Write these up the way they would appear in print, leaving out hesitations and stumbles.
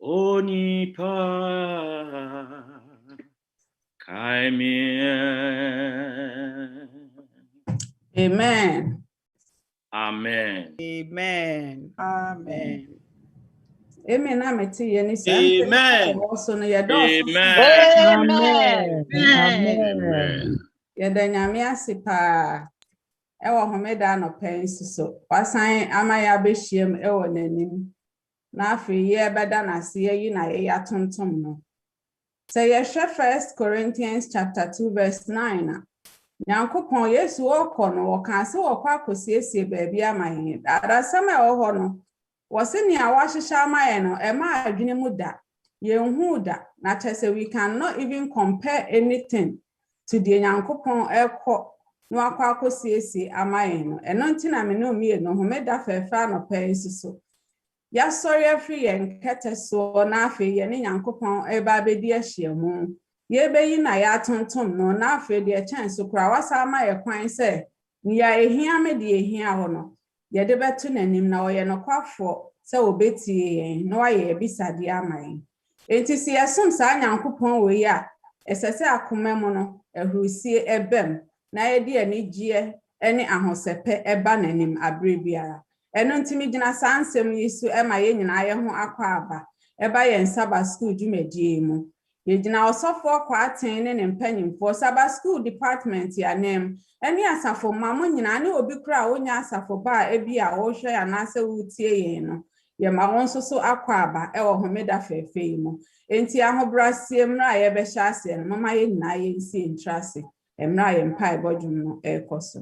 Onipa Kaimien. Amen. Amen. Amen. Amen. Amen. Amen. Amen. Amen. Amen. Yedanyamia sipa. Ewa homeda no pensi so. Wasan amaya beshiem ewo nanim. Na afi ye beda na siye yi na ye atontom no. Say yehwe 1 Corinthians chapter 2 verse 9. Nyankopon Yesu okọ no woka se wokọ akosiesie baabi amaye. Adasem ewo no. Wose ni awahihya amaye no ema adwene mu da. Yenhu da na chese we cannot even compare anything to the Nyankopon ekọ no akọ akosiesie amaye no. Eno nti na me no mie no homeda fefa no pensi so. Ya sorry afri yen kete so na afi ye ni Nyankopon eba abedi ahyiamu. Ye be yi na ya tontom no na afi de chance kura wasa ama ye kwan se ni ya ehia me de ehia ho no ye de beto nanim na oye no kwafo se obetie yen na waye bisade amayen enti si yesum sa Nyankopon we ya esese akomam no ehrusie ebem na ye de anigye ene ahosepe eba nanim abre biara eno ntimi gina sansem yisu ema ye nyina ye ho akwa aba eba ye Sabbath school dwumadie mu yegina osofo kwa aten ne mpanyimfo Sabbath school department ya nem eni asafo mamo nyina ne obi kura onya asafo ba ebi a wo hwe ya na ase wutie yen no ye ma won so akwa aba ewo homeda fefe mu enti ahobrasie mra ye be hya ase no mama ye nyina ye nsi entrase emra ye mpa ebodwum no ekoso.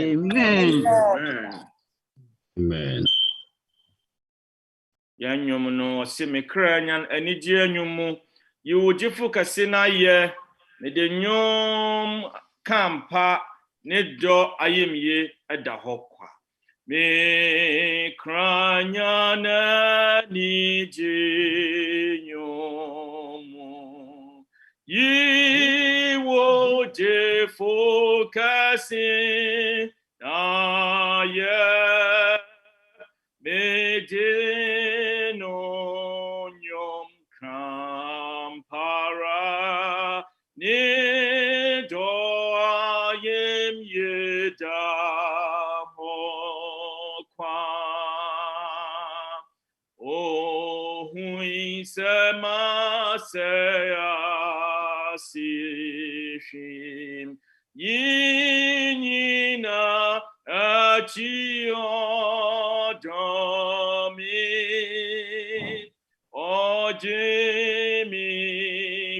Amen. Amen. Yanyum no se me kra nyan anigye anyum yi wojifu kase na ye me de nyom kampa ne do ayemye eda hokwa me kra nyan anigye nyum yi wojifu kase na ye Medino nyom kampara ne do ayem yeda hokwa o hui sema seya sishim yinina achio domi ojemi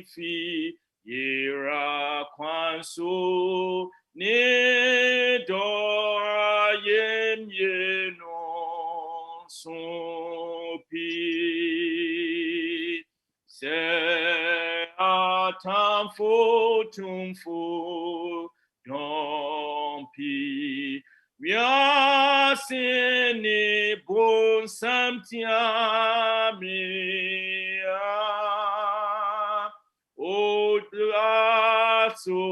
fi yira kwanso ne do ayem yeno sopi se atamfo tumfo dompi Miasini bon samtiamia Odlaso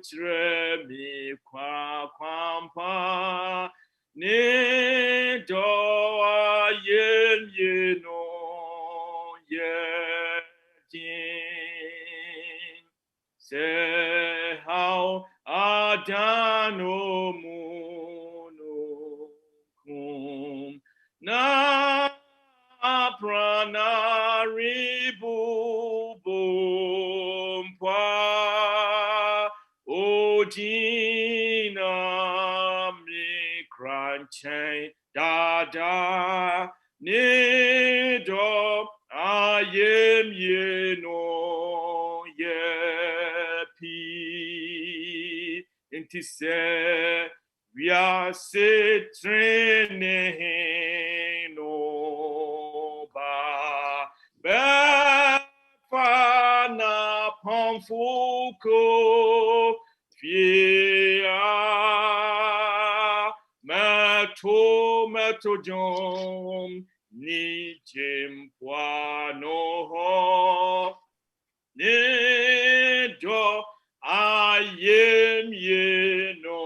tremi kwa kwampa Ne doa yen yeno yetin Se how Adano pranaribu bompwa ojina mi kranchen dada nido ayem yeno yepi inti se we are training no ba fana pomfuko fia mato jom ni jimpuano ho ni do ayem yeno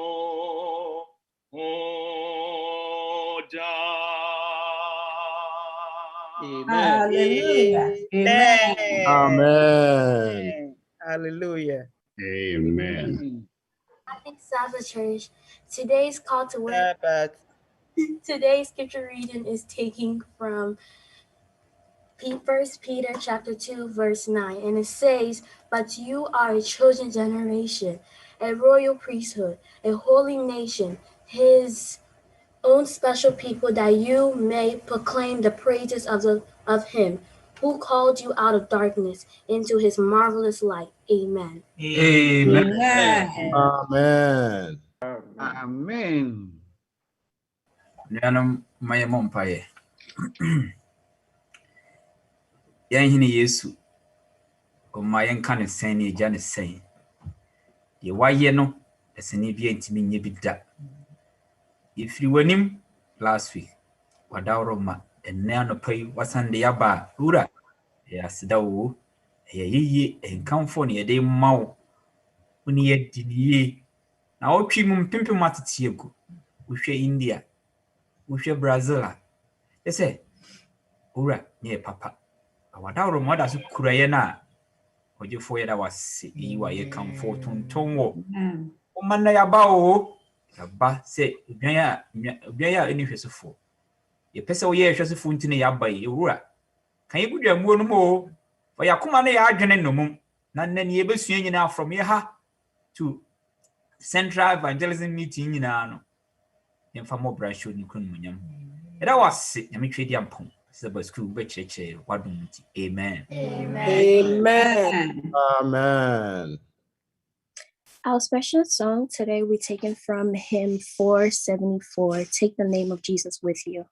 Hallelujah. Amen. Amen. Hallelujah. Amen. Sabbath Church. Today's call to work. Sabbath. Today's scripture reading is taken from 1 Peter chapter 2, verse 9, and it says, "But you are a chosen generation, a royal priesthood, a holy nation, his own special people, that you may proclaim the praises of him who called you out of darkness into his marvelous light." Amen. Amen. Amen. Amen. Nuanom maye mompaye. Yan hini Yesu. O mayen kan sen ne gya ne sen. Ye waye no esene bi antimi nye bi da. Ifiri wanim last week. Wadawro ma enne anopai wasande yaba ura. Ya sidawo. Ye yiye enkamfo ne yede mawo. Uni ye diniye. Na otwi mu mpempe matete egu. Uhwe India. Uhwe Brazil. Ese ura nye papa. Wadawro mo da so kuraye na ojefo yeda wase iwa ye kamfo tontonwo. O manna yaba o. Yaba se obia ya eni hwesofo. Ye pese wo ye hwesofo ntine yaba ye ura. Kan ye gudwa muo no mo. For yakoma na ya adwene nomum. Na nani ye besua nyina from ye ha to Central Evangelism meeting nyina no. Ye mfa mo bra show ni kunmunyam. Eda wase nyame twedi ampon. Sabbath school be cheche wadum nti. Amen. Amen. Amen. Our special song today we taken from hymn 474, Take the Name of Jesus with You.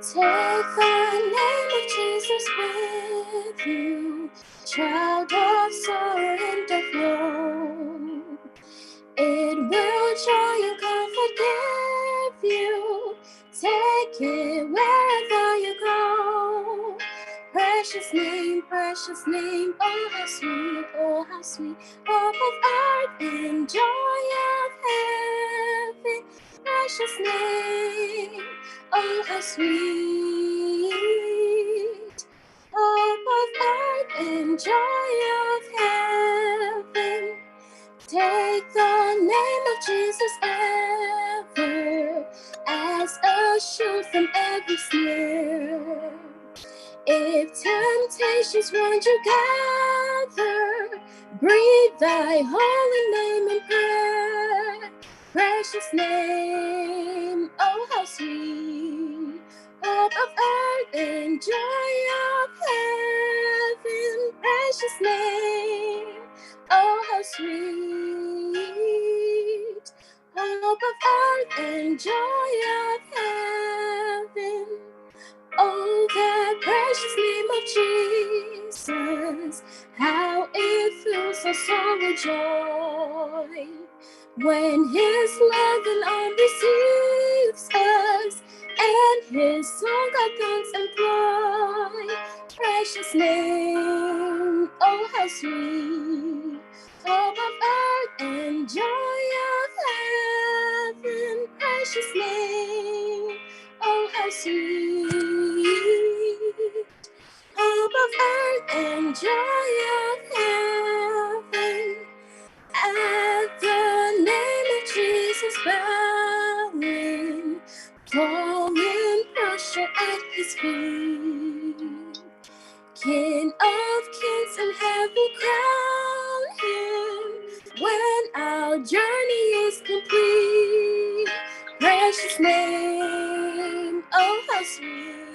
Take the name of Jesus with you, child of sorrow and of woe. It will joy and comfort give you. Take it wherever you go. Precious name, oh how sweet, hope of earth and joy of heaven. Precious name, oh how sweet, hope of earth and joy of heaven. Take the name of Jesus ever as a shield from every snare. If temptations round you gather, breathe thy holy name in prayer. Precious name, oh how sweet, hope of earth and joy of heaven. Precious name, oh how sweet, hope of earth and joy of heaven. Oh, that precious name of Jesus, how it fills us all with joy. When his loving arm receives us, and his song our tongues employ. Precious name, oh how sweet, hope of earth and joy of heaven. Precious name, oh how sweet, hope of earth and joy of heaven. At the name of Jesus bowing, falling prostrate at his feet. King of kings and heaven crown him when our journey is complete. Precious name, oh how sweet,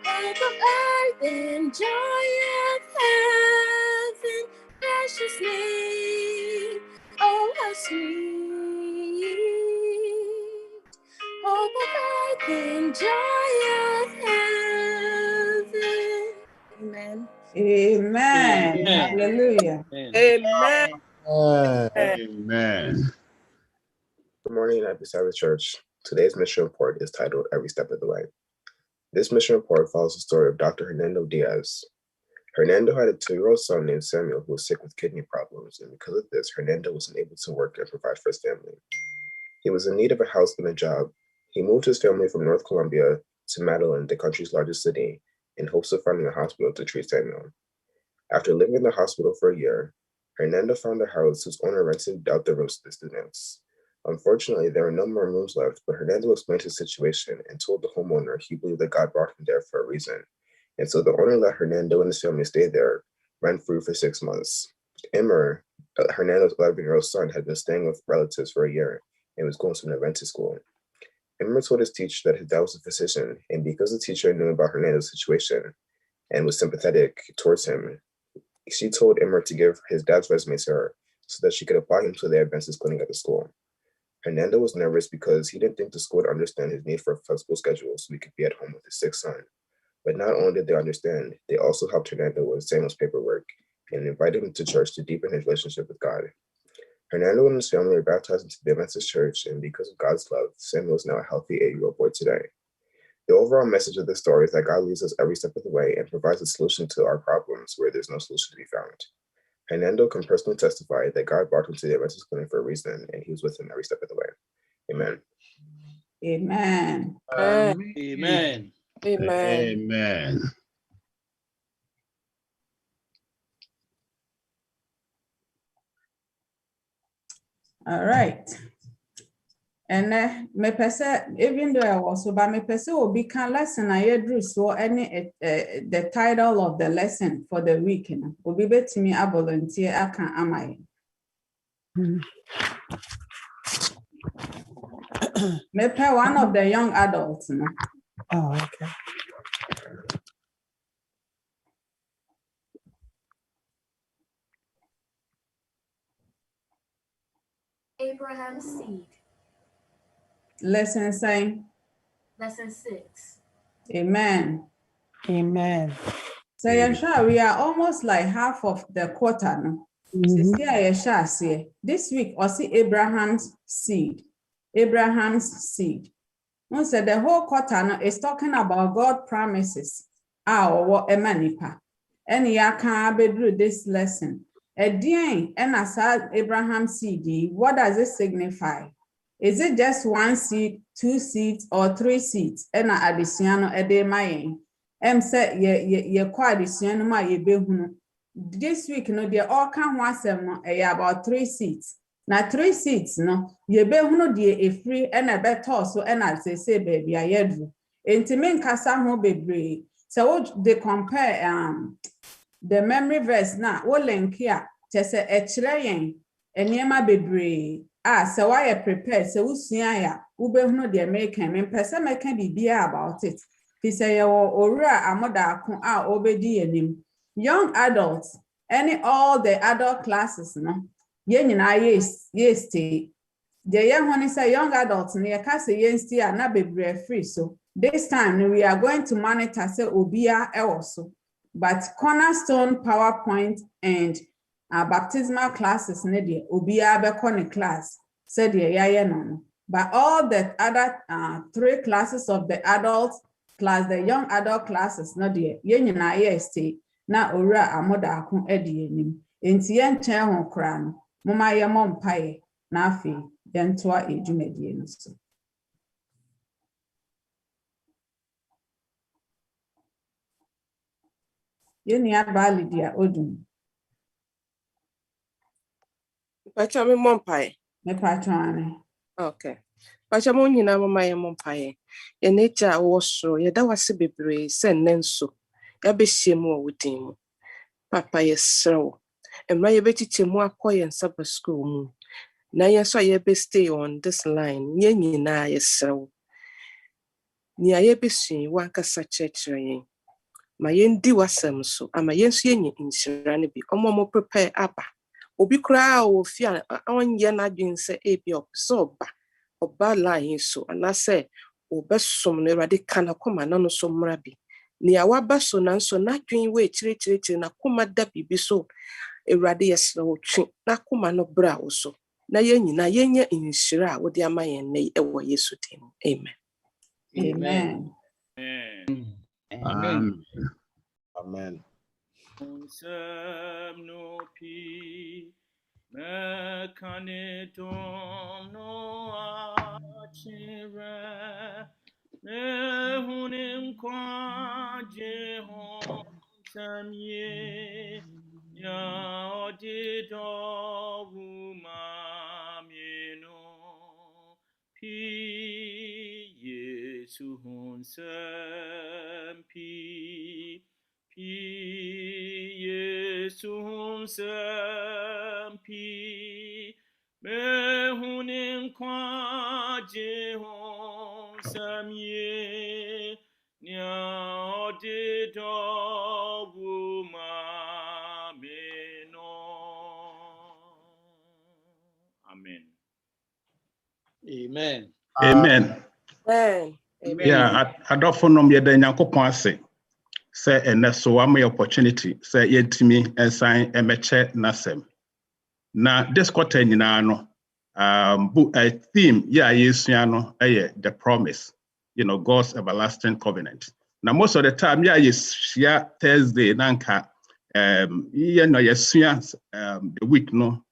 hope of earth and joy of heaven. Precious name, oh how sweet, hope of earth and joy of heaven. Amen. Amen. Amen. Hallelujah. Amen. Amen. Good morning, Adventist Sabbath Church. Today's mission report is titled Every Step of the Way. This mission report follows the story of Dr. Hernando Diaz. Hernando had a 2-year-old son named Samuel who was sick with kidney problems, and because of this, Hernando was unable to work and provide for his family. He was in need of a house and a job. He moved his family from North Columbia to Medellin, the country's largest city, in hopes of finding a hospital to treat Samuel. After living in the hospital for a year, Hernando found a house whose owner rented out the rooms to the students. Unfortunately, there were no more rooms left, but Hernando explained his situation and told the homeowner he believed that God brought him there for a reason. And so the owner let Hernando and his family stay there, rent-free for 6 months. Immer, Hernando's 11-year-old son, had been staying with relatives for a year and was going to an Adventist school. Immer told his teacher that his dad was a physician, and because the teacher knew about Hernando's situation and was sympathetic towards him, she told Immer to give his dad's resume to her so that she could apply him to the Adventist clinic at the school. Hernando was nervous because he didn't think the school would understand his need for a flexible schedule so he could be at home with his sick son. But not only did they understand, they also helped Hernando with Samuel's paperwork and invited him to church to deepen his relationship with God. Hernando and his family were baptized into the Adventist church, and because of God's love, Samuel is now a healthy 8-year-old boy today. The overall message of this story is that God leads us every step of the way and provides a solution to our problems where there's no solution to be found. Hernando can personally testify that God brought him to the Adventist clinic for a reason, and he was with him every step of the way. Amen. Amen. Amen. Amen. Amen. All right. And me pese, even though I was so, but me pese will be can lesson I drew so any the title of the lesson for the week, you know, will be bet me a volunteer. I can am I. Me pay one of the young adults, you know. Oh, okay. Abraham's seed. Lesson saying, Lesson 6. Amen. Amen. So yeah, sure, we are almost like half of the quarter now. This week, I see Abraham's seed. Abraham's seed. No, so the whole quarter now is talking about God promises. What a manipa. And ya can be this lesson. And as Abraham's seed, what does it signify? Is it just 1 seed, 2 seeds, or 3 seeds? And additional a day my say ye quite additional my ye this week, no, they all can once about 3 seats. Now 3 seats, no, ye be no de a free and a better so and as they say, baby, I do. Intimate casa ho be so they compare the memory verse now, what link here, just a train, and yema be so I prepare so usia ube no de American and person can be about it. He say or Amoo-Darko obedi enim. Young adults, all the adult classes, no, yes, the young one is a young adults, near Cassie, yes, not be free. So this time we are going to monitor say Obia also, but Cornerstone, PowerPoint, and baptismal classes, Nadia, Obia Becone class, said the no. But all the other 3 classes of the adults plus the young adult classes, no dear, yes, na ora Amoo-Darko edi enim enti ye nchen ho kra no moma ye mompae na afi ye ntoa edwumadie no so. Yeni abali dia odum. Pacha me mompae. Me patwane. Okay. Pacha mo nyina mama ye mompae. Ye nature wo so ye da wase bebre se nnenso. Ya behie mu wodin mu. Papa ye srew. Emra ye betiche mu akoye Sabbath school mu. Na ye so ye be stay on this line. Ye nyina ye srew. Ni aye besu wankasa chechre yen. Ma yendi wasem so ama yensu yenye inhyira ne bi omo prepare aba obi kura o fi onye na dwen se ebi so oba line so na se obesom ne rade kana koma na no so mra bi ni awaba so na so na dwen we chire na koma da bibi so erade yesre wo twi na koma no bra wo so na yenyina yenye inhyira wo de ama yen ne ewo Yesu dim. Amen. Amen. Amen. Amen. no pi mekanitum no achire mehunim kwa jehon samye ya odido wumamino pi Yesu honsem pi Yesu honsem pi mehunim kwa jehon samye nya odido wumamino. Amen. Amen. Amen. Amen. Yeah, adofo yeda nyankopon ase. Say ene so am opportunity say yetimi ensan emeche nasem. Na this quarter nyina no a theme yesua no the promise, God's everlasting covenant. Now most of the time yesua Thursday nanka yesua the week no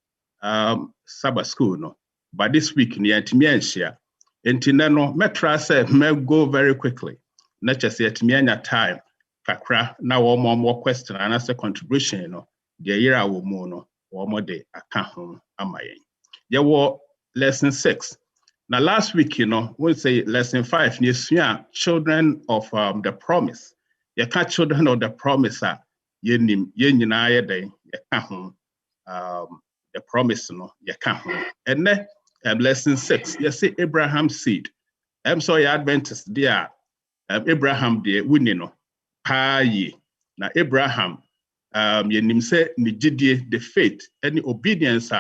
Sabbath school no, but this week ni yetimi enhia enti no metra say me go very quickly na chese yetimi anya time kakra na wo more question and answer contribution the year awo mu no wo mo de aka ho amayen ye wo lesson 6 na last week we say lesson 5 ni sua children of the promise ye ka children of the promise ye nim ye nyina ye den ye ka ho the promise no ye ka ho ene lesson 6 ye say Abraham seed so ye Adventist there Abraham de wuni no Paye na Abraham yenim se ni gidie the faith any obedience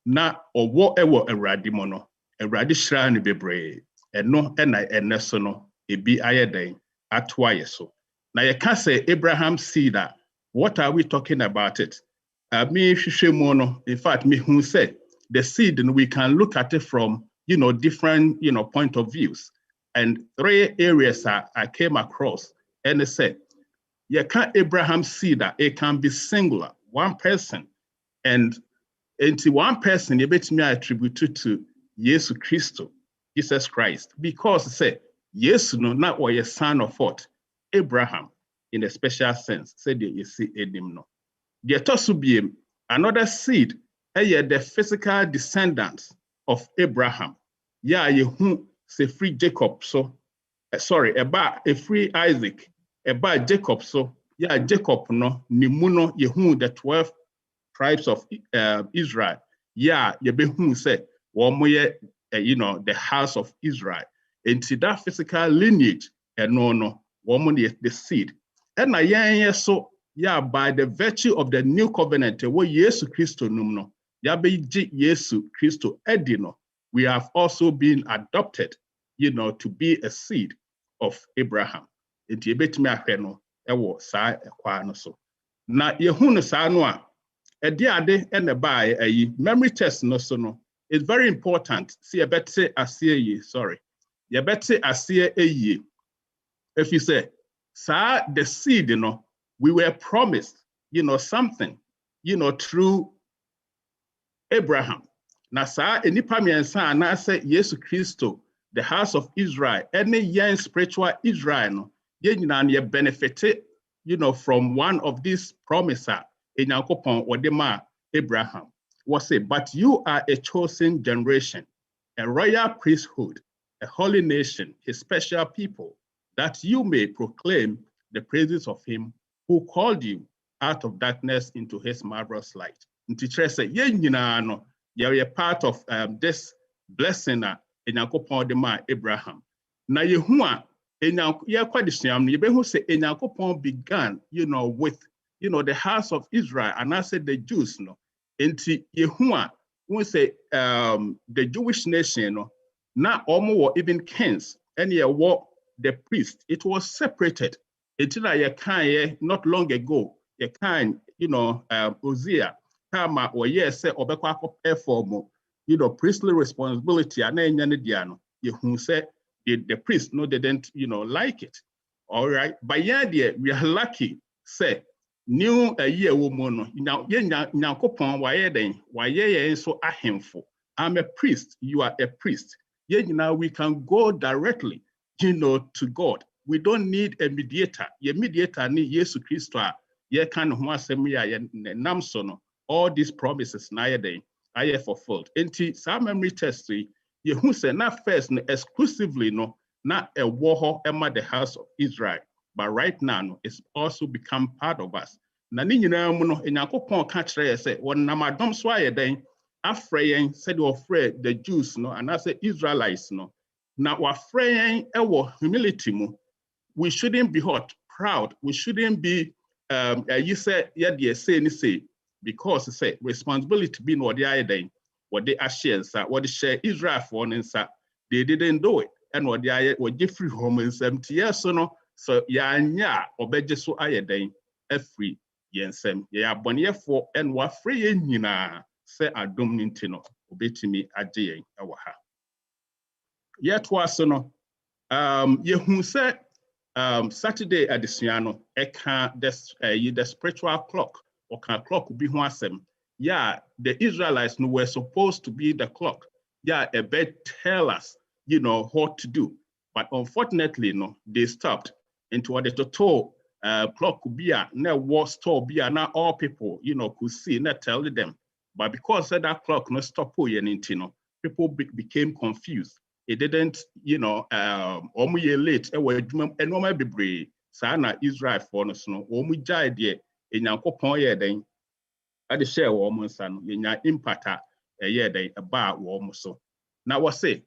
na owo ewo awurade mo no awurade hira ne bebre eno na eneso no ebi ayeden atwa yeso na ye ka say Abraham seed what are we talking about it me hwehwe mu no in fact me hu say the seed and we can look at it from different point of views and 3 areas I came across and it said you can't Abraham see that it can be singular, one person, and into one person you bet me attribute to Jesus Christ, because say yes, no, not what your son of what Abraham in a special sense. Said you see Edim no. The tosubium another seed, the physical descendants of Abraham. Yeah, you say free Jacob, so sorry, about a free Isaac. About Jacob, so yeah, Jacob no nimuno yehu the 12 tribes of Israel. Yeah, yebehu say womoye the house of Israel. Into that physical lineage, no woman the seed. And so yeah, by the virtue of the new covenant, where Yesu Christo numno, yabe Yesu Christo edino, we have also been adopted, to be a seed of Abraham. Enti ebetimi ahwe no ewo saa ekwa no so na yehu no saa no a ade ene bae ayi memory test no so no is very important. See ebetse asie yi sorry yebetse asie eyi if you say saa the seed we were promised something through Abraham na saa enipa miensa na say Yesu Christo the house of Israel any young spiritual Israel no ye nyina ye benefited from one of these promises, Enyankopon Odema Abraham, was say, but you are a chosen generation, a royal priesthood, a holy nation, a special people, that you may proclaim the praises of him who called you out of darkness into his marvelous light. Nti say, you're part of this blessing Enyankopon Odema Abraham. Na Yehua, say Enyankopon began, with, the house of Israel, and I said the Jews, Enti Yehua, we say the Jewish nation, now almost even kings, and the priest, it was separated. Until not long ago, Uzziah, Kama or yes, say Obekwa perform, priestly responsibility, and then Yehu said the priest, they didn't, like it. All right, but yeah, we are lucky, say. New a year woman, now Nyankopon waye so ahemfo. I'm a priest, you are a priest. Now we can go directly, to God. We don't need a mediator. Ye mediator ni Yesu Christo. Ye kan ho asem ya namso. All these promises na ye fulfilled. Enti sa memory test ye hu say na first exclusively na a war emma the house of Israel. But right now, it's also become part of us. Na ni nyina mu no Enyankopon ka kire say won namadom so ayeden afreyen said we afraid the Jews and I say Israelites na we afreyen ewo humility mu. We shouldn't be proud. We shouldn't be you say say because say responsibility be no the ayeden what they share what they share Israel for they didn't do it and what they were free home in 70 years so yanya obeje so ayeden free yensem ya abonye for and wa free nyina se adom nti no obetimi agye yen ewo ha yet was no yehu se Saturday adesua eka the spiritual clock or can clock be ho asem the Israelites were supposed to be the clock a bit tell us what to do, but unfortunately they stopped into what the total clock could be na war store be na all people could see na tell them, but because that clock no stop people became confused. It didn't late and normal be sana Israel for no omu jai de Enyankopon ye den ade share wo mo nsa no yenya impact ye den aba wo mo so. Now what say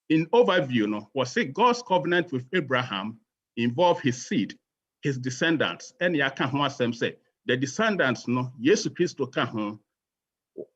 in overview what say God's covenant with Abraham involved his seed, his descendants, and yaka ho asem say the descendants Yesu Christo ka ho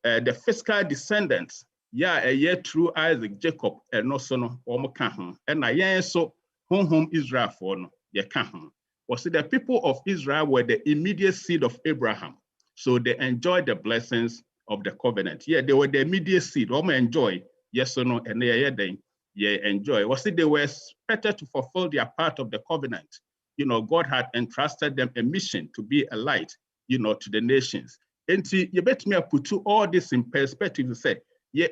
the physical descendants a year through Isaac, Jacob, and also ka ho and yen so home Israel for ye ka ho. Was the people of Israel were the immediate seed of Abraham, so they enjoyed the blessings of the covenant. They were the immediate seed. Enjoy yes or no, and they enjoy. Was it they were expected to fulfill their part of the covenant? God had entrusted them a mission to be a light, to the nations. And you bet me I put all this in perspective to say,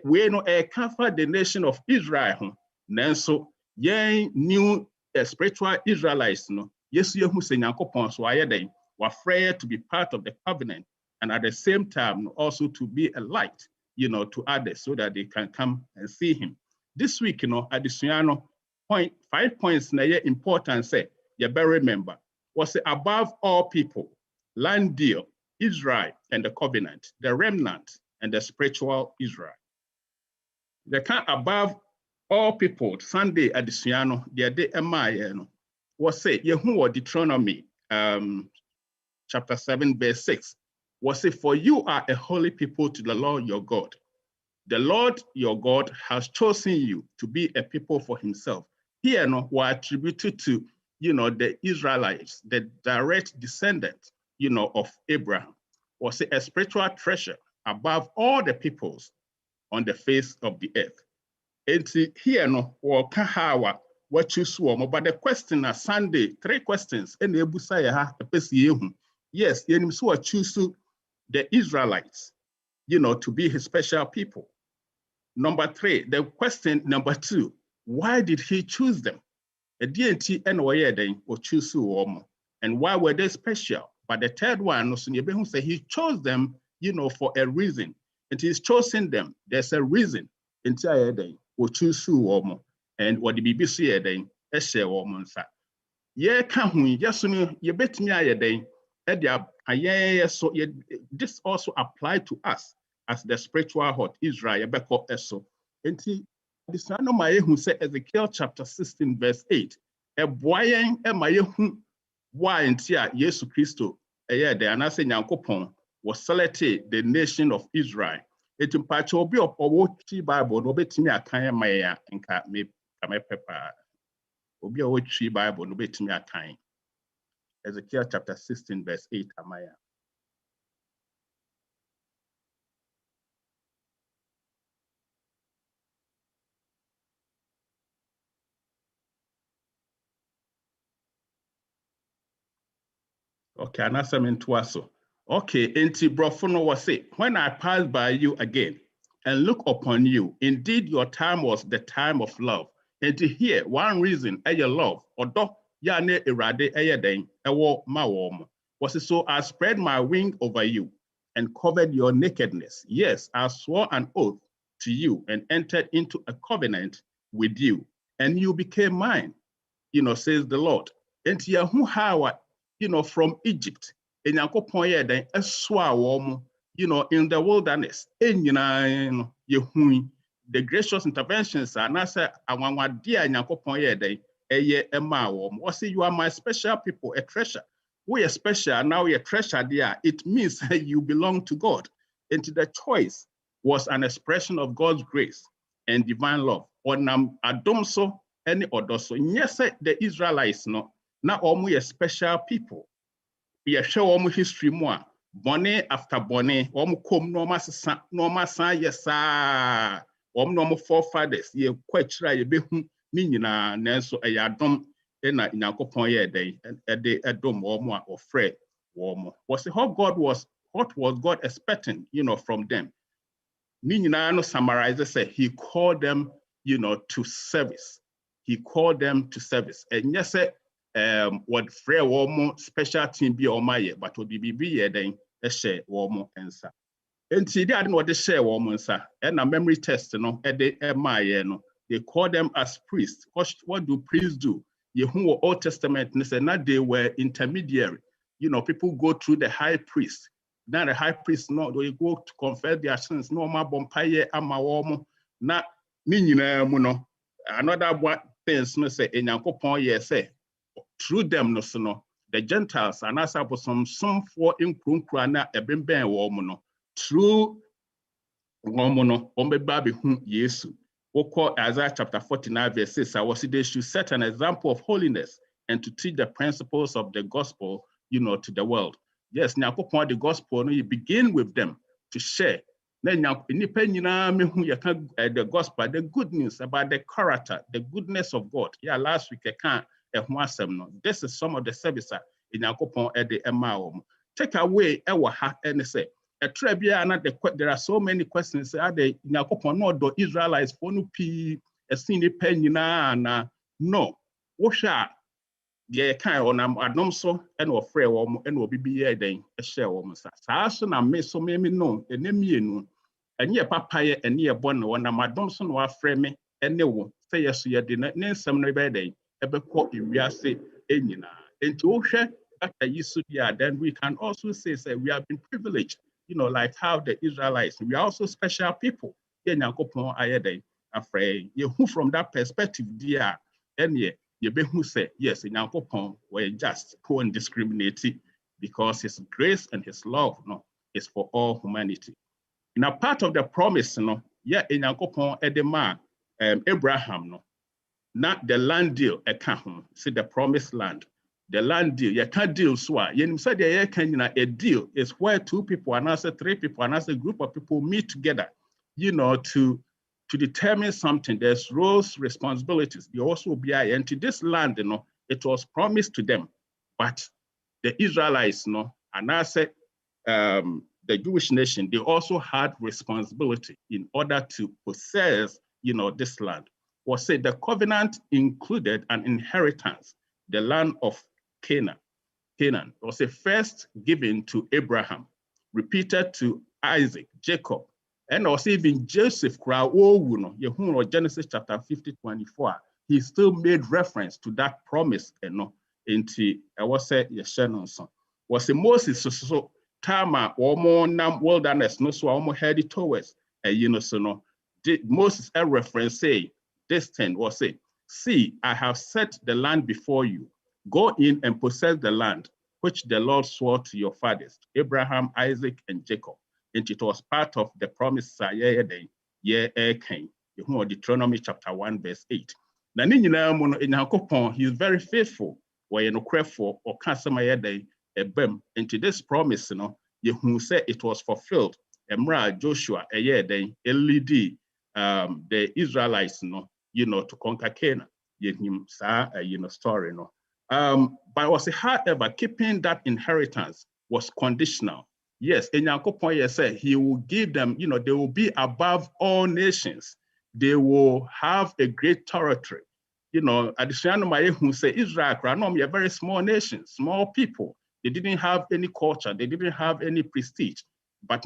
we cover the nation of Israel. Nanso, new spiritual Israelites, yes, you who say Nyankopon so ayeden, were afraid to be part of the covenant, and at the same time also to be a light, to others so that they can come and see him. This week, additional 5 points na important say, you better remember, was above all people, land deal, Israel and the covenant, the remnant and the spiritual Israel. They can above all people, Sunday additional, the day was say, Yehu Deuteronomy chapter 7, verse 6, was say, for you are a holy people to the Lord your God. The Lord your God has chosen you to be a people for himself. Here were attributed to, the Israelites, the direct descendants, of Abraham, was a spiritual treasure above all the peoples on the face of the earth. And here kahawa what you saw, but the question is Sunday, 3 questions, and yes, so choose the Israelites, to be his special people. Number 3, the question number 2, why did he choose them? A DNT and or choose And why were they special? But the third one, he chose them, for a reason. And he's chosen them. There's a reason. And choose and what the BBC then, a share woman. Yeah, can't we? Yes, you bet me. So this also applied to us as the spiritual heart Israel. And this one who said Ezekiel chapter 16 verse 8. A boy why until Jesus Christo and I say Yankopon was selected the nation of Israel. It in patch will be of a Bible, no bet me a kind maya and cat me pepper. Will be a tree Bible, no bet me a kind. Ezekiel chapter 16 verse 8 Amaya. Okay, and that's into us. Okay, enti brofono was say, when I pass by you again and look upon you, indeed your time was the time of love. And to hear one reason, your love, or do ya ne irade den, ewo ma wom. Was it so I spread my wing over you and covered your nakedness. Yes, I swore an oath to you and entered into a covenant with you, and you became mine, says the Lord. And yahu how from Egypt, in Yankopon in the wilderness, the gracious interventions are not say awanwa dia Yankopon was you are my special people, a treasure. We are special, now we are treasure there. It means you belong to God. And the choice was an expression of God's grace and divine love. Onam adomso any odoso. Yes, the Israelites no. Now we are special people. We are show history more. Bonne after bonne, come normal san yes sir. Normal forefathers. Ye quite try ye be nina nenso a yadom na Nyankopon ye day and de adom or fred warm. Was it what was God expecting, from them? Nina no summarizes say he called them, to service. He called them to service. And yes, what Frey Womo special team be on my but would be then a share Womo answer. And see, they didn't want to share Womo answer. And a memory test, at the no, they call them as priests. What do priests do? You who Old Testament, and say not they were intermediary. People go through the high priest. Now the high priest, no, they go to confess their sins. No more bompaye ama Womo. Not meaning, another one things, no say, in Yankopon, yes, say. Through them, no, the Gentiles, and as I was some for in Krunkrana, a bimben woman, through woman, baby whom Yesu. We call Isaiah chapter 49, verse 6. I was they should set an example of holiness and to teach the principles of the gospel, to the world. Yes, now the gospel, you begin with them to share. Then the gospel, the good news about the character, the goodness of God. Yeah, last week I can't. This is some of the services in Yankopon at the Emma. Take away our heart and say, there are so many questions. Are they Yankopon no do Israelites for no p a senior penina? No. Washa the kind on Adomso and or Frey woman and will be a day a share woman. Sasson and may so maybe no, and name and ye papaya and near bonnet when Adomson or frame and no say yes, you did not name some day. Then we can also say we have been privileged, like how the Israelites, we are also special people. From that perspective, dear, and you who say, yes, in Yankopon, we're just poor and discriminating because his grace and his love is for all humanity. In a part of the promise, in Yankopon, Edema, Abraham, not the land deal, see the promised land. The land deal, you can't deal so. You said a deal is where two people and also three people and also a group of people meet together, to determine something. There's roles, responsibilities. You also be and to this land, it was promised to them, but the Israelites, and I said the Jewish nation, they also had responsibility in order to possess, this land. Was said the covenant included an inheritance, the land of Canaan. Canaan was a first given to Abraham, repeated to Isaac, Jacob, and also even Joseph, Genesis chapter 50:24. He still made reference to that promise, into I was said was a Moses so Tama or more wilderness, no so almost headed towards Moses a reference say this 10 was say, see, I have set the land before you. Go in and possess the land which the Lord swore to your fathers, Abraham, Isaac, and Jacob. And it was part of the promise Deuteronomy chapter 1, verse 8. He is very faithful. Or into this promise, you said it was fulfilled. Joshua, the Israelites, to conquer Canaan. Story, but was however, keeping that inheritance was conditional. Yes, Enyankopon said he will give them, they will be above all nations. They will have a great territory. Additionally, who say Israel, a very small nation, small people. They didn't have any culture. They didn't have any prestige. But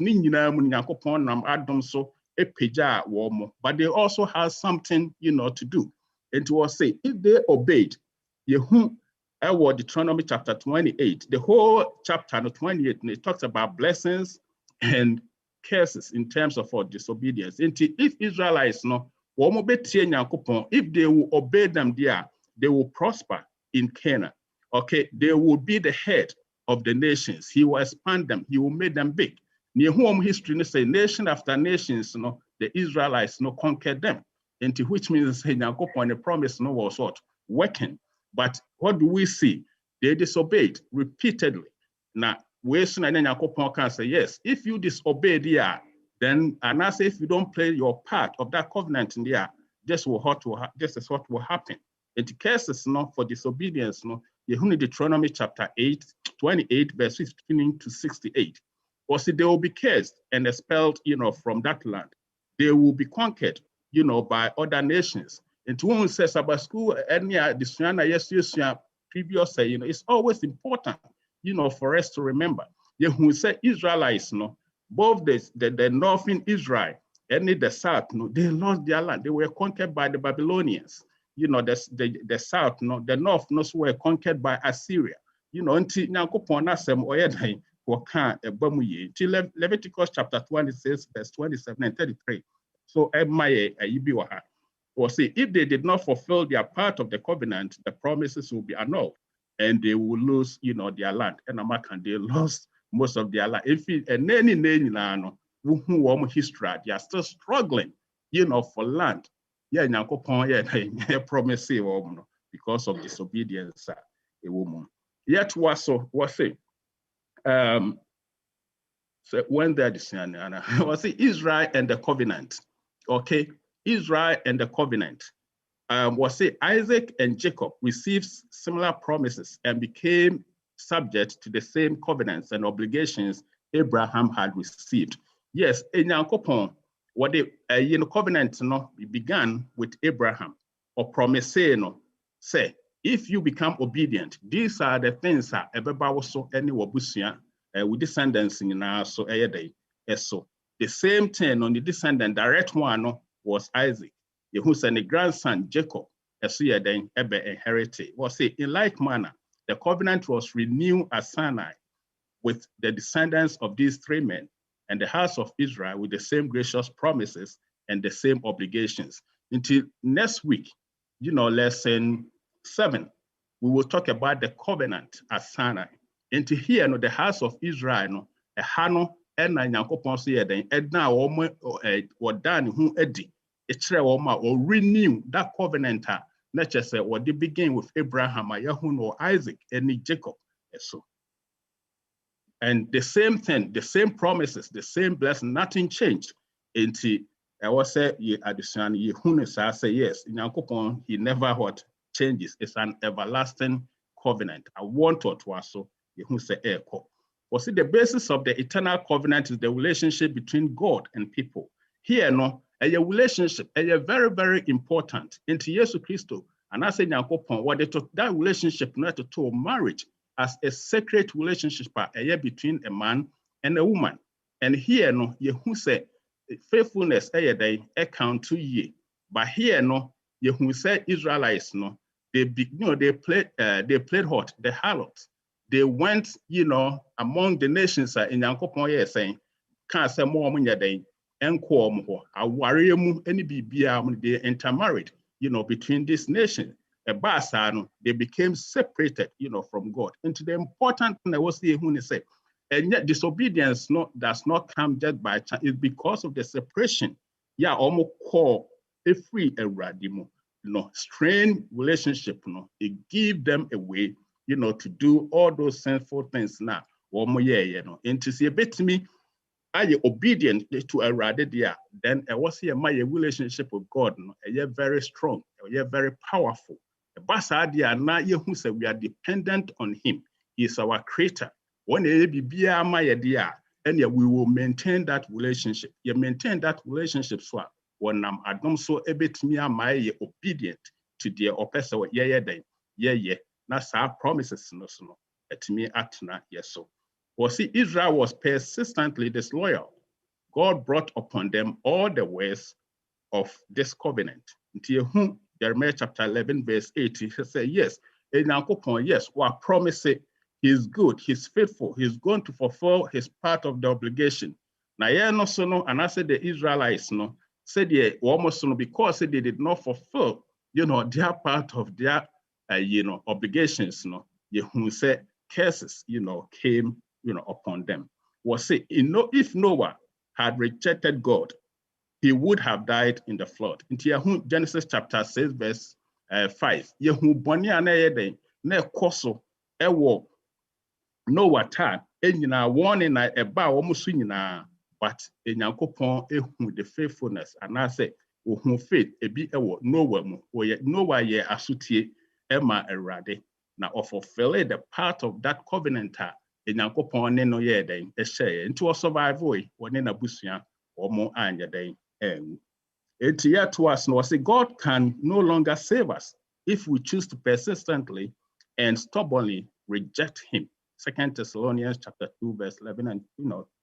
but they also have something, to do. And to say, if they obeyed, Deuteronomy chapter 28, the whole chapter 28, it talks about blessings and curses in terms of disobedience. And if Israelites if they will obey them there, they will prosper in Canaan. Okay, they will be the head of the nations. He will expand them. He will make them big. Near home history, say nation after nations, the Israelites conquered them. And which means the promise was what? Working. But what do we see? They disobeyed repeatedly. Now, we can say, yes, if you disobey there, then, and I say, if you don't play your part of that covenant in there, this is what will happen. It cases for disobedience, Deuteronomy chapter 28, verse 15 to 68. Or see, they will be cursed and expelled, from that land. They will be conquered, by other nations. And to one says about school, previous, it's always important, for us to remember. Who say Israelites, both the northern Israel and the south, they lost their land. They were conquered by the Babylonians. The south, the north, were conquered by Assyria. Until Leviticus chapter 26, verse 27 and 33. So, or say, if they did not fulfill their part of the covenant, the promises will be annulled and they will lose, their land. And they lost most of their land. If and any history, they are still struggling, for land. Yeah, promise because of disobedience. A woman. Yet was it? So when they're was it Israel and the covenant? Okay, Israel and the covenant. Was it Isaac and Jacob received similar promises and became subject to the same covenants and obligations Abraham had received. Yes, in Yankopon, what the covenant began with Abraham, or promise say, if you become obedient, these are the things that everybody also any wabusia with descendants in our so so the same thing on the descendant direct one was Isaac, who sent a grandson Jacob, then inherited. Was say in like manner, the covenant was renewed at Sinai with the descendants of these three men and the house of Israel with the same gracious promises and the same obligations. Until next week, lesson 7, we will talk about the covenant at Sinai. Until here, the house of Israel, a hano, and Yankopon say, Edna or Dan who Eddie, or renew that covenant. Not just what they begin with Abraham, Yahun, or Isaac, and Jacob. So, and the same thing, the same promises, the same blessing, nothing changed. Until I was say, I say yes. In Yankopon, he never what changes. It's an everlasting covenant. I want to also say echo. Was it the basis of the eternal covenant is the relationship between God and people. Here, a relationship, a very, very important. Into Jesus Christ, and I say Yankopon, what they took that relationship not to marriage. as a sacred relationship between a man and a woman. And here no, you say faithfulness count 2 years. But here no, you say Israelites no, they played what? The harlots. They went, among the nations in Yankopon saying, can't say more money and any they intermarried, between these nations. They became separated, from God. And the important thing I was here when he said, and yet disobedience does not come just by chance. It's because of the separation. Yeah, almost call a free eradimu. Strained relationship, it give them a way, to do all those sinful things now. And to see a bit to me, are you obedient to a radia? Then I was here my relationship with God, very strong, very powerful. Basadia na who say we are dependent on Him. He is our creator. When and we will maintain that relationship. You maintain that relationship so when I don't so ebit me am I obedient to the oppressor. That's our promises no. At me atna yes so. Well, see, Israel was persistently disloyal. God brought upon them all the ways of this covenant. Until Jeremiah chapter 11, verse 8, he said, yes, yes, we promise it. He's good, he's faithful, he's going to fulfill his part of the obligation. Now, and I said the Israelites said almost because they did not fulfill, their part of their obligations, who said curses, came, upon them. Was it, if Noah had rejected God, he would have died in the flood. In Genesis chapter 6, verse 5. Yehu boni anayede ne koso ewo Noah time enyina warning na eba omusu nyina, but enyankopon ehu the faithfulness and I say ohun faith ebi ewo Noah mu. Noah ye asutie ema erade na fulfill the part of that covenant enyankopon ne no ye den ehye nti o survive woni na busua omo anya den. It's yet to us now. Say God can no longer save us if we choose to persistently and stubbornly reject Him. 2 Thessalonians chapter 2, verse 11 and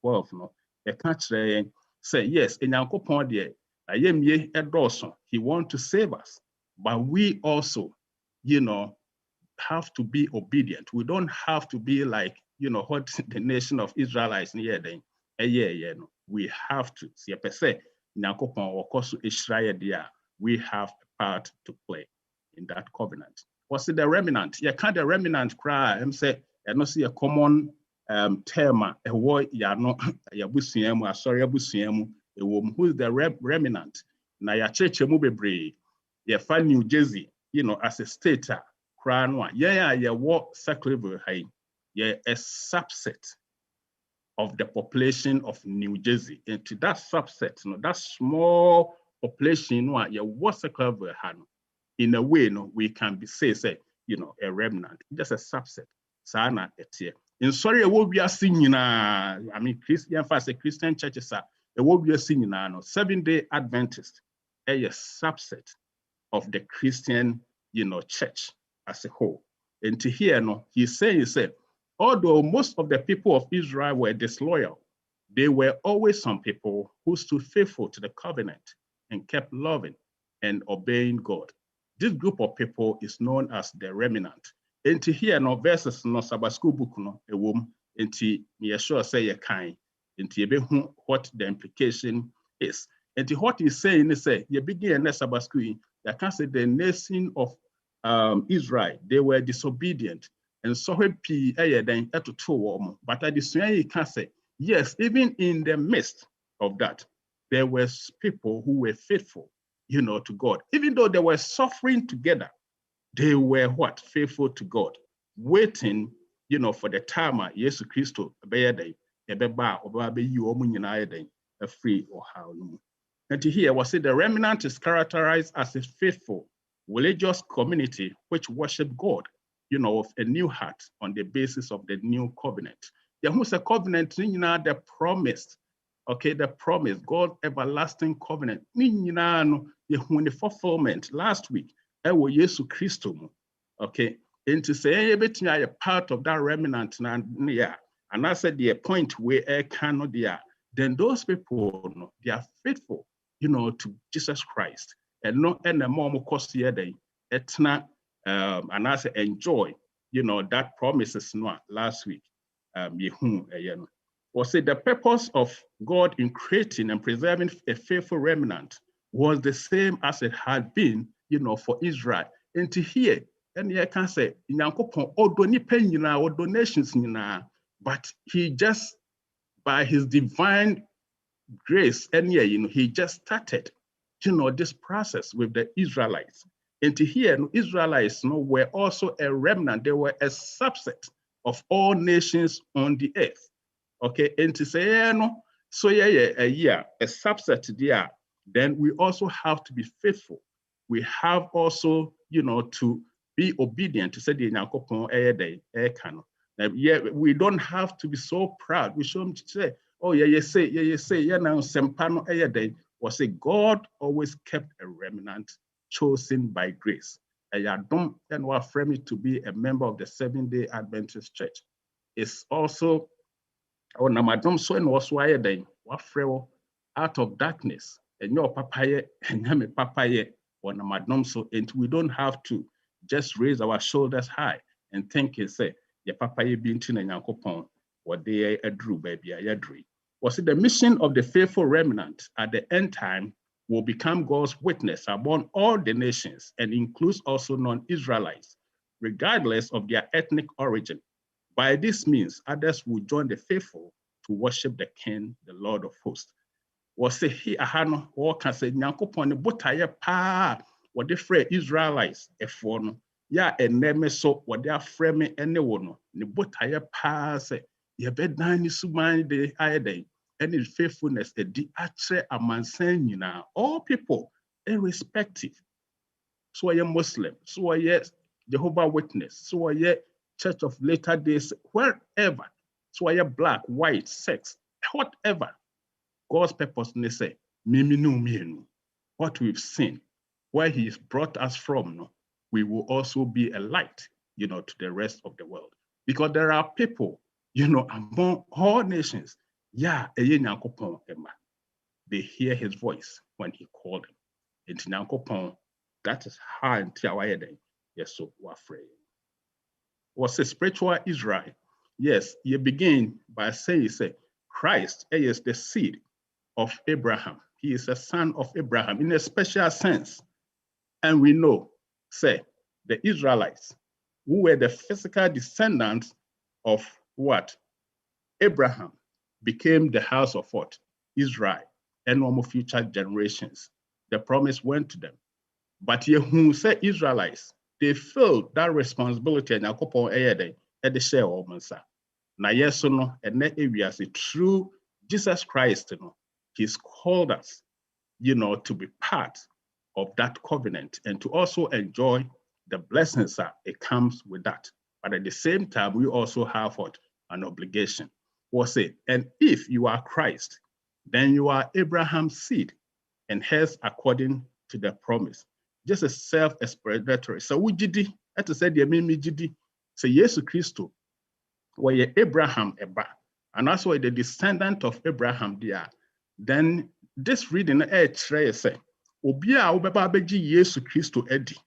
12. The catch say yes, in He wants to save us, but we also, have to be obedient. We don't have to be like what the nation of Israelites near then. We have to see per se. We have a part to play in that covenant. What's the remnant? You can't the remnant cry and say, I don't see a common term, a word, yabusiemu, sorry, yabusiemu, a woman who is the remnant. Now, ya church, you find New Jersey, as a state, crown, what circle, a subset of the population of New Jersey. And to that subset, that small population, what's a cover in a way, we can be say, a remnant, just a subset. Sana etie. In sorry, we are singing. I mean, Christian churches are we are singing now. 7-day Adventist, a subset of the Christian, church as a whole. And to hear, he said, although most of the people of Israel were disloyal, there were always some people who stood faithful to the covenant and kept loving and obeying God. This group of people is known as the remnant. And to hear verses Sabbath school book a woman, and to me sure say a kind, and to what the implication is. And to what he's saying is say you begin a Sabbath school, you can say the nation of Israel, they were disobedient. And so but at the same time, you can say, yes, even in the midst of that, there were people who were faithful, to God. Even though they were suffering together, they were what? Faithful to God, waiting, for the time Jesus Christ free or how. And to hear was it the remnant is characterized as a faithful religious community which worship God, of a new heart on the basis of the new covenant. Who's a covenant, the promise. Okay, the promise, God everlasting covenant. The fulfillment last week, Jesus Christ. Okay, Into say everything I a part of that remnant and I said the point where cannot there, then those people they are faithful, to Jesus Christ. And not any more cost here it's not and I say enjoy, that promises no last week. Or say the purpose of God in creating and preserving a faithful remnant was the same as it had been, for Israel. And to hear, and I can say, donations, but he just, by his divine grace, and he just started, this process with the Israelites. And to hear, Israelites were also a remnant. They were a subset of all nations on the earth. Okay, and to say, so a subset there, then we also have to be faithful. We have also, to be obedient to say the we don't have to be so proud. We should say, oh, you say, now sempano or say God always kept a remnant chosen by grace. And what frame it to be a member of the Seventh-day Adventist Church. It's also namadom so and was why then what out of darkness and your papaye and yame papaye or namadom so, and we don't have to just raise our shoulders high and think and say your papaye being tin and yankopon what they drew baby a dream. Was it the mission of the faithful remnant at the end time will become God's witness among all the nations and includes also non-Israelites, regardless of their ethnic origin. By this means, others will join the faithful to worship the King, the Lord of hosts. Was say he ahano or can say nyankopon ne botaye pa what the free Israelites efo no ya eneme so what they are frame ene wo no ne botaye pa say ye bedan ni suman de ayeden and his faithfulness e di atre amansan nyina all people irrespective. So are you Muslim, so are you Jehovah Witness, so are you Church of Latter Days, wherever, so are you black, white, sex, whatever. God's purpose, they say, what we've seen, where he's brought us from, we will also be a light, to the rest of the world. Because there are people, among all nations, they hear his voice when he called them. That is how until our day, yes, so we're afraid. Was a spiritual Israel. Yes, you begin by saying, Christ is the seed of Abraham. He is a son of Abraham in a special sense. And we know, the Israelites, who were the physical descendants of what? Abraham, became the house of what? Israel, and normal future generations. The promise went to them. But ye who say Israelites, they feel that responsibility and at the share of Mansa. Now, yes or no, and that area through Jesus Christ, he's called us, to be part of that covenant and to also enjoy the blessings that it comes with that. But at the same time, we also have what? An obligation. And if you are Christ, then you are Abraham's seed, and hence according to the promise. Just a self-explanatory. So we did at the said the mimi did say yes Christo, where Abraham eba, and also the descendant of Abraham there. Then this reading say Obia ubeba beji Yesu Christo edi.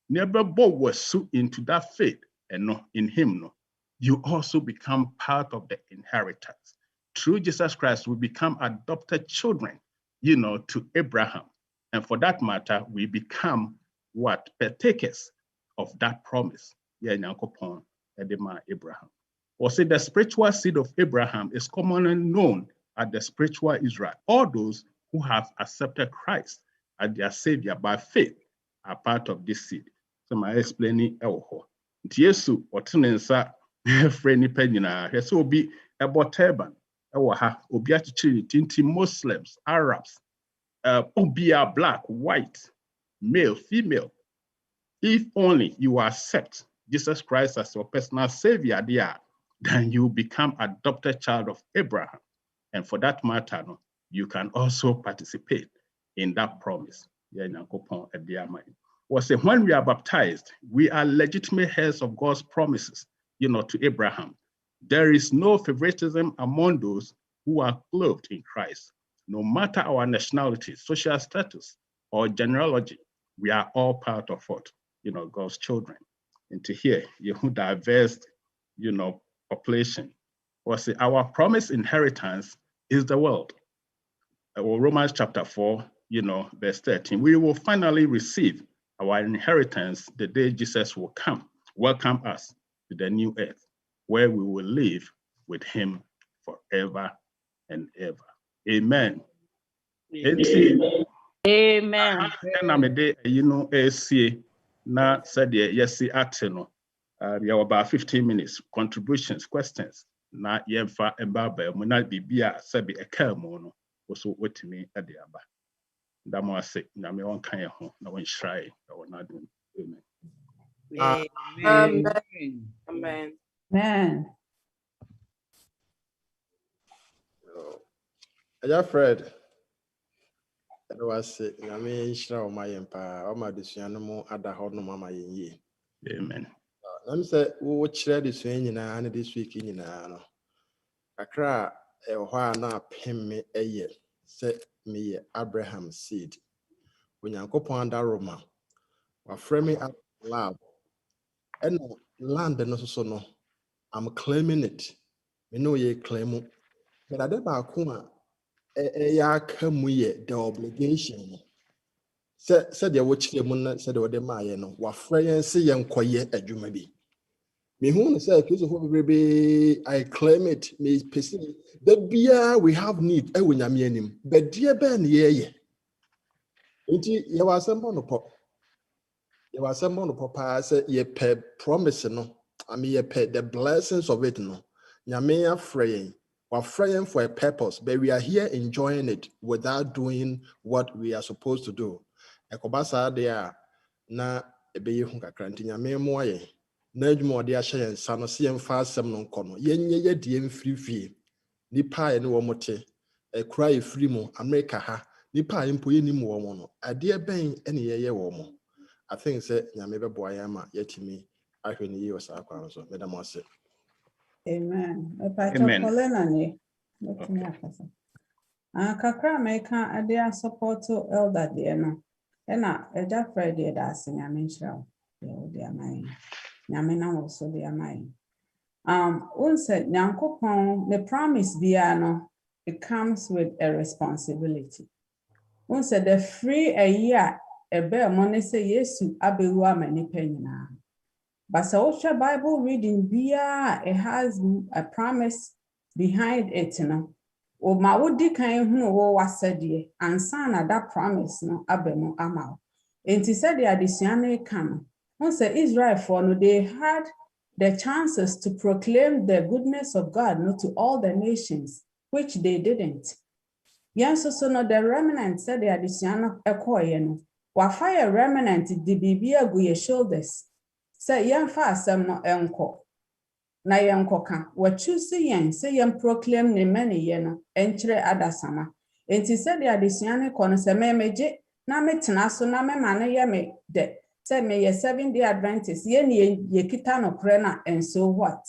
Never was into that faith and no in him no. You also become part of the inheritance. Through Jesus Christ, we become adopted children, to Abraham. And for that matter, we become what? Partakers of that promise. Abraham. Or say the spiritual seed of Abraham is commonly known as the spiritual Israel. All those who have accepted Christ as their savior by faith are part of this seed. So I explain it. Yesu otunensa friend nipa nyina hwese obi ebo turban ewo ha obi achichiri tinti Muslims, Arabs, obia black, white, male, female. If only you accept Jesus Christ as your personal savior there, then you become adopted child of Abraham. And for that matter, you can also participate in that promise. was saying, when we are baptized, we are legitimate heirs of God's promises, to Abraham. There is no favoritism among those who are clothed in Christ. No matter our nationality, social status, or genealogy, we are all part of what? God's children. And to hear, diverse, population. Was say our promised inheritance is the world. Romans chapter 4, verse 13. We will finally receive our inheritance the day Jesus will come, welcome us to the new earth, where we will live with him forever and ever. Amen. Amen. Na said yes, we have about 15 minutes, contributions, questions. Na yemfa embaba muna bibia sabi ekamono also wetimi ade aba. Ndamo ase na me won kan ho na won hrai na won adun. Amen. Amen. Amen. Amen. Aja Fred. That was it. I mean, Shra my empire, or my decision ada ho no mama ye. Amen. Let me say, we share this week and this week in no. Akra ehwa na pem me eye say me Abraham seed. When Yankopon da Roma, wa frame up lab. And land no so no. I'm claiming it. Me know ye claim. But ade ba ko ya kamu ye the obligation. Said the watch the moon said the maye no wa frɛ say yenkoye adwuma bi. Me who say Christ of baby I claim it me person the bia we have need e wonyame anim but dear ben ye nti ye wa asɛm no pɔ ye wa asɛm no pɔ pa say ye pɛ promise no I mean ye pɛ the blessings of it no nyame afrɛ wa frɛ for a purpose but we are here enjoying it without doing what we are supposed to do ekobasa there na ebeye hu kakra nti nyame mo aye na adwuma ɔde ahyɛ yɛn nsa no se yɛmfa asɛm no nkɔ no yɛnyɛ yɛdeɛ mfiri fie nipa a yɛne wɔ mo te ɛkora yɛfiri mu America ha nipa a mpo yɛnim wɔ mo no adeɛ bɛn ɛne yɛyɛ wɔ mo I think sɛ nyame bɛboa yɛn ama yɛtumi ahwɛ ne yie wɔ saa kwan so meda mo ase. Amen. Amen. Kakra meka ade a support elder deɛ no ɛna Agya Fred deɛ da ase nyame nhyira wo deɛ amai nyame na wo so deɛ amai unse nyankopɔn the promise bia no it comes with a responsibility unse the free a year ebe mo ne sɛ Yesu abewu ama nipa nyinaa but so the Bible reading bia it has a promise behind it no o ma wodi kan hu wo wasɛdeɛ ansa na that promise no abemu ama enti sɛ de adesua no ka no once Israel for no they had the chances to proclaim the goodness of God to all the nations which they didn't. Yes so no the remnant said the adesua no ekoye no wa fire remnant di bibia go your shoulders say yemfa asɛm no enko na yenkoka wa choose yen say yen proclaim ne many ye no enkyere adasama enti said the adesua no kono se memeje na metena so na mema no ye me de say me ye 7-day Adventist ye ne ye kita no kre na and so what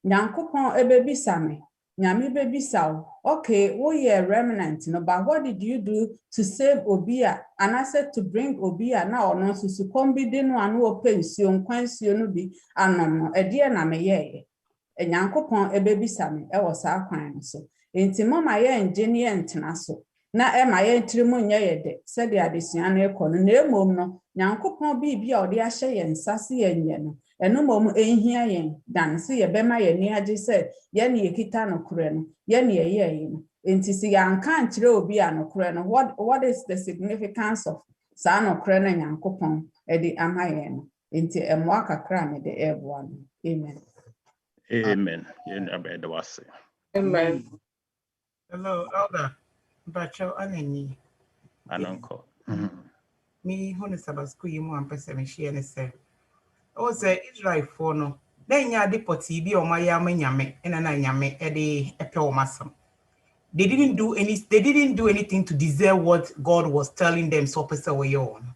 nyankopon ebebisa me nyame bebisa wo okay wo ye remnant no but what did you do to save obia and I said to bring obia na ono so su kombide no anu opensuo nkwansuo no bi anom no ede na me ye nyankopon ebebisa me e wo sa kwan so enti mama ye engineer ntena so na e ma ye ntirimu nye ye de said the adesua no ekono na emom no nyankopon bibia ode ahye ye nsase ye nye no eno mom enhia yen dan se ye bema ye ni age se ye ne ye kita no kure no ye ne ye ye no enti se yanka nkyere obi a no kure no what is the significance of sa no kure na nyankopon e di amaye no enti emo akakra me de ebo no amen Amen. Yen abed wase. Amen. Hello, Elder. Bacho anani. Anonko. Me hone Sabbath school you mo ampese me hye ne se. O say Israel for no. Na nya de poti bi o ma ya ma nyame ena na nyame e de epe o masam. They didn't do anything to deserve what God was telling them so pese we on.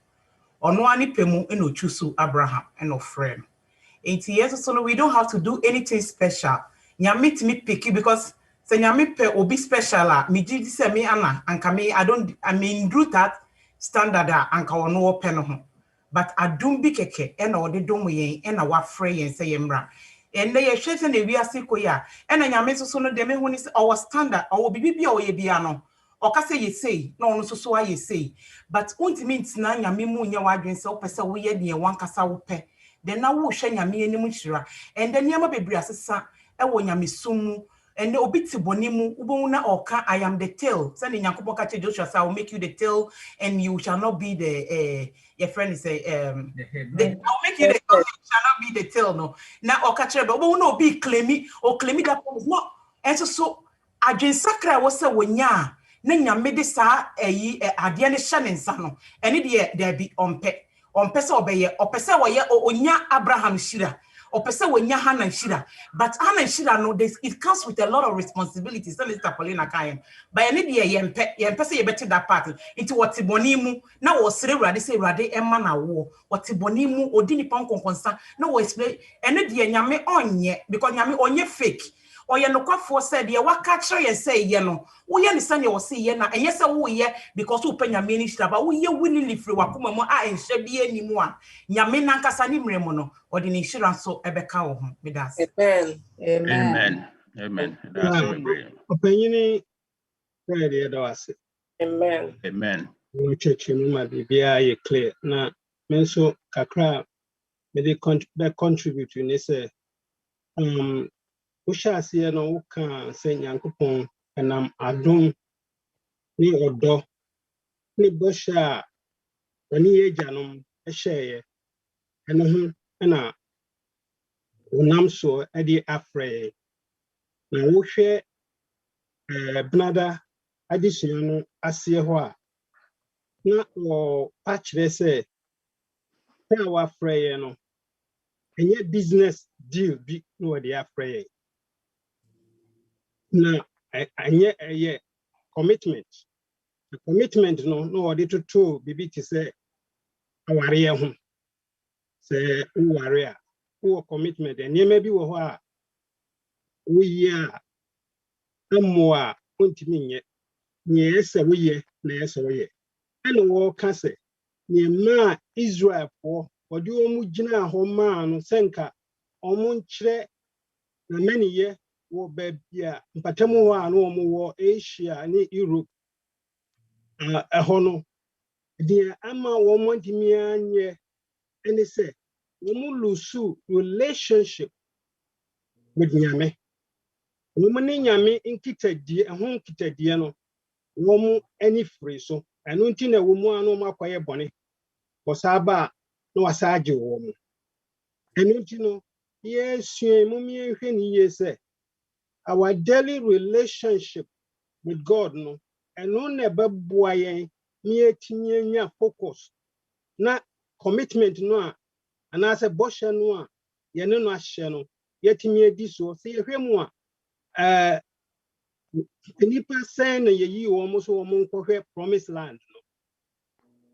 ono ani pemu eno chusu Abraham eno friend. Enti yes so we don't have to do anything special. Nyame timi pick because say nyame pe obi special a me gidi say me ana anka me I mean do that standard a anka ono wo pe no ho. But adum bi keke ena ode dom yen ena wa frɛ yen say yemra. And they share say na wiase koya ena nyame so no de me hu ni say our standard our bibi bia oye bia no okase ye say no no so aye say but untimi ntina nyame mu nya wadwen say opese wo ye de wan kasa wo pe then now wo hwe nyame anim hyira and then nyama bebre asesa e wo nyame sumu and obi ti bonimu ubo na oka I am the tail say nyankopon ka che Joshua say I will make you the tail and you shall not be the your friend is say I'll make you the tail, you shall not be the tail no na oka che be ubo na obi claim that promise no and so adwen sakra wo say wonya na nyame de sa ade ne hye ne nsa no ene de there be ompese obeye opese woye onya Abraham shira opese wonya Hannah shira but Hannah shira no it comes with a lot of responsibilities so Mr. Paulina kayen but ene de yempe say yebeti that part into what boni mu na wo sere urade say urade emma na wo what boni mu odi nipa nkonkonsa na wo explain ene de nyame onye because nyame onye fake oye no kwafo said ye waka kire ye say ye no wo ye ne sane wo say ye na enye say wo ye because wo panya me ni shira ba wo ye willingly free wakoma mu a enhye bi animu a nyame nankasa ni mremo no odi ni shira so ebeka wo ho medas Amen. That's great. Opinion Friday dawase. Amen. No church ma bibia ye clear na me so kakra me dey contribute ni say Ushasiye no uka se Nyankopon enam adom ni odo ni bosha ani ejanom ehye eno ho na unam so edi afre na wo hwe bnada adisua no ase ho a na wo akire se na wa afre no enye business deal bi no dey afre na anye commitment. The commitment no order to bibi ti say aware ho say uware a commitment and ye maybe wo ho a wo ye a amo a ontimi nye se wo ye na ye wo ye and wo ka say nye ma Israel for odi omu gina ho ma no senka omu nkyere na many ye wo ba bia mpatamu ho a no omu wo Asia ni Europe ahono the ama woman anye and say woman lose relationship with nyame woman nyame nkitadie ehon nkitadie no womu any free so enu nti na womu anu makwaye bone osaba no wasaje womu enu nti no yesu mumi ehwe ni yese our daily relationship with God no enu na beboa yen mi etinye nya focus na commitment no a anase boshe no a yene no ahye no yetimi edi so se yehwemu a nipa sen na yeyi wo mo so wo mo nkohwe promised land no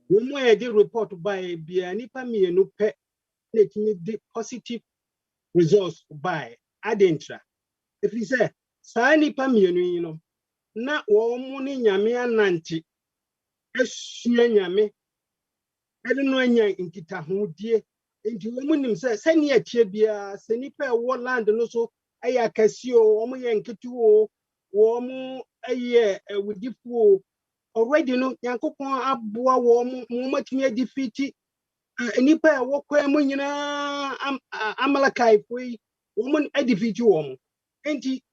wo mo e di report by bia nipa mienu pe na etimi di positive results by adentra if you say sa nipa mienu yi no na wo mo ni nyame ananti esua nyame ede no anya nkita hodie enti wo munim se ne atie bia se nipa e wo land no so aya kasio wo mo ye nkitu o wo mo aye wudifu already no Yankopon aboa wo mo matimi adifiti nipa e wo kwa mo nyina amalakai foi wo mo adifiti wo mo enti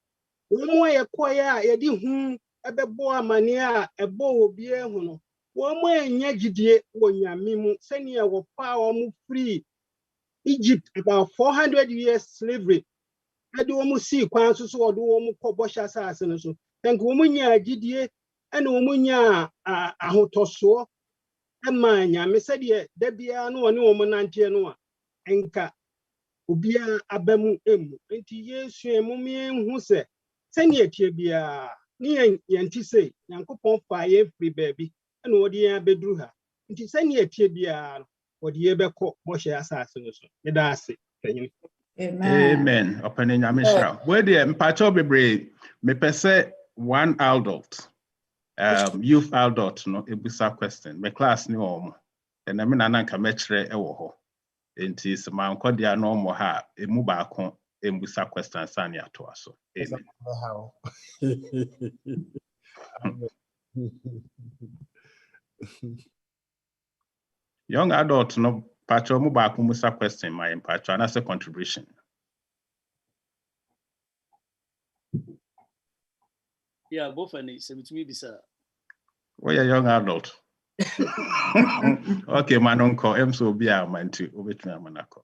wo mo ye koya ye di hu ebebo amane a ebo obi ehu no wo mo anya gidie wo nyame mu sene wo fa wo mo free Egypt about 400 years slavery ade wo mo si kwan so so wo mo kobosha asase no so thank wo mo nya gidie ene wo mo nya ahotoso ema nyame sede da bia no one wo mo nante no a enka obia abamu emu enti Yesu emumi enhu se sene atie bia ni yanti sei Yankopon fa ye free baby ene wo de ya beduru ha nti sene atie bia What ye be call Moshe assassin. That's it. Amen. Open in Yamishra. Where the Mpacho Bebre, me pese one adult, youth adult, no, a bizarre question. Me class ni omo. And I mean, Ananka metre ewo. It is my uncle, dear no more ha, a mubako, a bizarre question, Sanya to us. Amen. Young adult, no, Pacho Mubako Musa question, my Pacho, and that's a contribution. Yeah, both and it's with me, sir. Why a young adult? Okay, man, uncle, I'm so be a man too. Which me, Manako.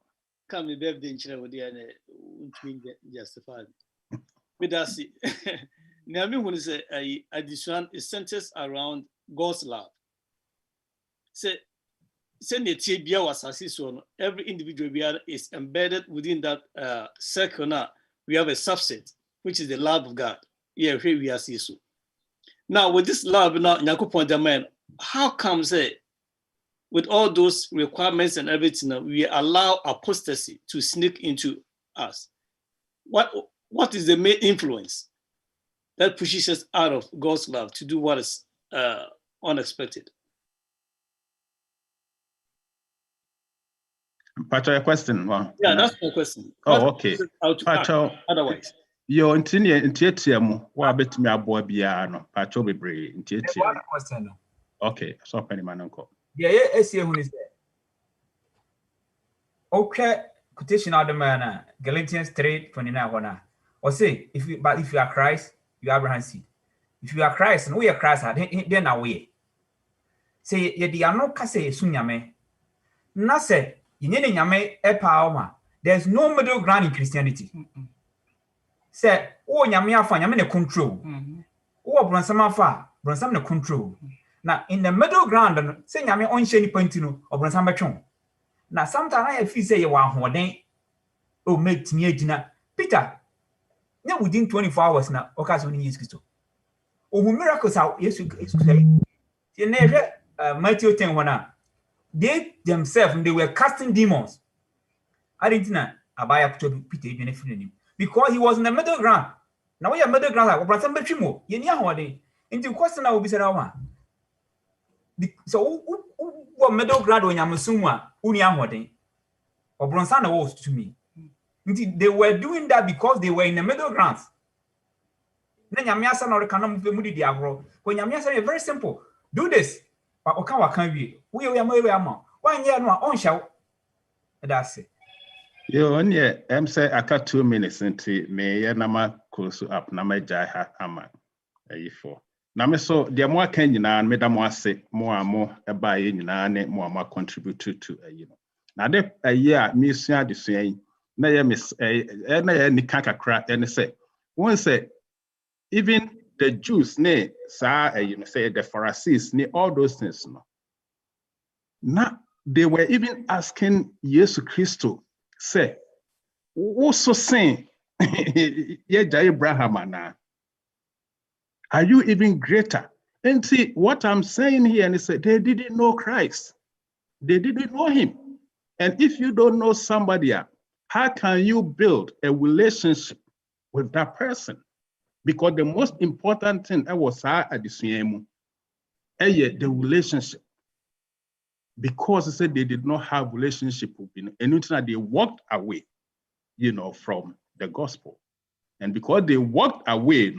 Come, the birthday in China with the and justified. But that's it. Now, me when say addition is centers around God's love. Say the TBA was assisted. Every individual is embedded within that circle. Now we have a subset, which is the love of God. Yeah, here we are see so. Now with this love, now Nyankopon the man, how come say with all those requirements and everything, we allow apostasy to sneak into us? What is the main influence that pushes us out of God's love to do what is unexpected? Pacho, a question. Well, yeah, that's my question. Oh, okay. Pacho, otherwise. Yo, in Tietiamu, what bet me a boy biano, Pacho be brave in Tietia. Okay, so penny man uncle. Yeah, who is there? Okay, quotation out the man, Galatians 3:29. Or say, if you are Christ, you are Abraham's seed. If you are Christ and we are Christ, then away. Say, ye the ano kase sunyame. Na say, in any yame e power. There's no middle ground in Christianity. Say, oh yame afa yame ne control. Oh bronsama afa bronsam ne control. Now in the middle ground, say yame on sheni pointino or bronsam betron. Now sometimes I feel say you want hoden. Oh make me ejina Peter. Now within 24 hours now, occurs when Jesus Christ. Oh, miracles out, yes, you say. Matthew 10:1. They themselves, they were casting demons. I didn't know about Peter because he was in the middle ground. Now we are middle ground, like Brother Betrimo. You know what they into question I will be said. So, what middle ground when I'm assuming Unia what they or Bronsana was to me. They were doing that because they were in the middle ground. When very simple. Do this. But we are one year no on show. That's it. You on ye say I got 2 minutes into me nama close up na jai ha ama for. Na me so the more can nyina me da mo ase mo amo e ba ye nyina ne mo ama contribute to na de year me sua de sua yi na ye miss na ye ni kakakra and say one say even the Jews ne sa say the Pharisees ne all those things no. Now they were even asking Jesus Christo say also saying yeah Abraham na are you even greater? And see what I'm saying here and he said they didn't know Christ. They didn't know him. And if you don't know somebody, how can you build a relationship with that person? Because the most important thing I was at the same the relationship. Because they said they did not have relationship with him, and they walked away, from the gospel. And because they walked away,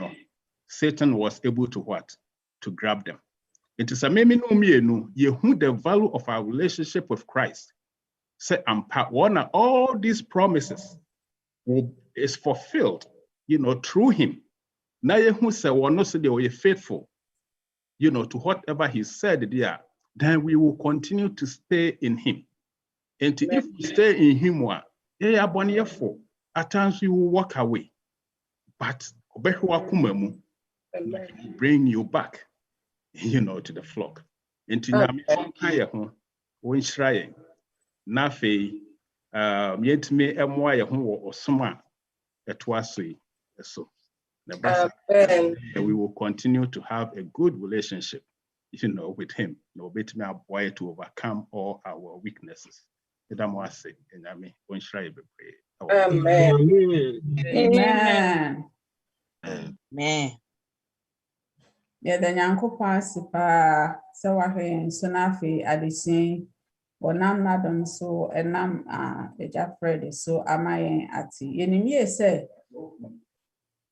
Satan was able to what? To grab them. It is a meme no me no who the value of our relationship with Christ. Say one of all these promises is fulfilled, through him. Now who say one no say they were faithful, to whatever he said there, then we will continue to stay in him. And if we stay in him, at times we will walk away. But will bring you back, to the flock. And to when shrine, Nafe, yet me a more or summa at Wasui. So, we will continue to have a good relationship with him. No bit me boy to overcome all our weaknesses. Amen. Amen. Amen. Amen. Yɛda Nyankopɔn ase paa sɛ wahwɛ yɛn so na afei adesua wɔnam n'adom so ɛnam Agya Fred so ama yɛn ate. Yɛnim yie sɛ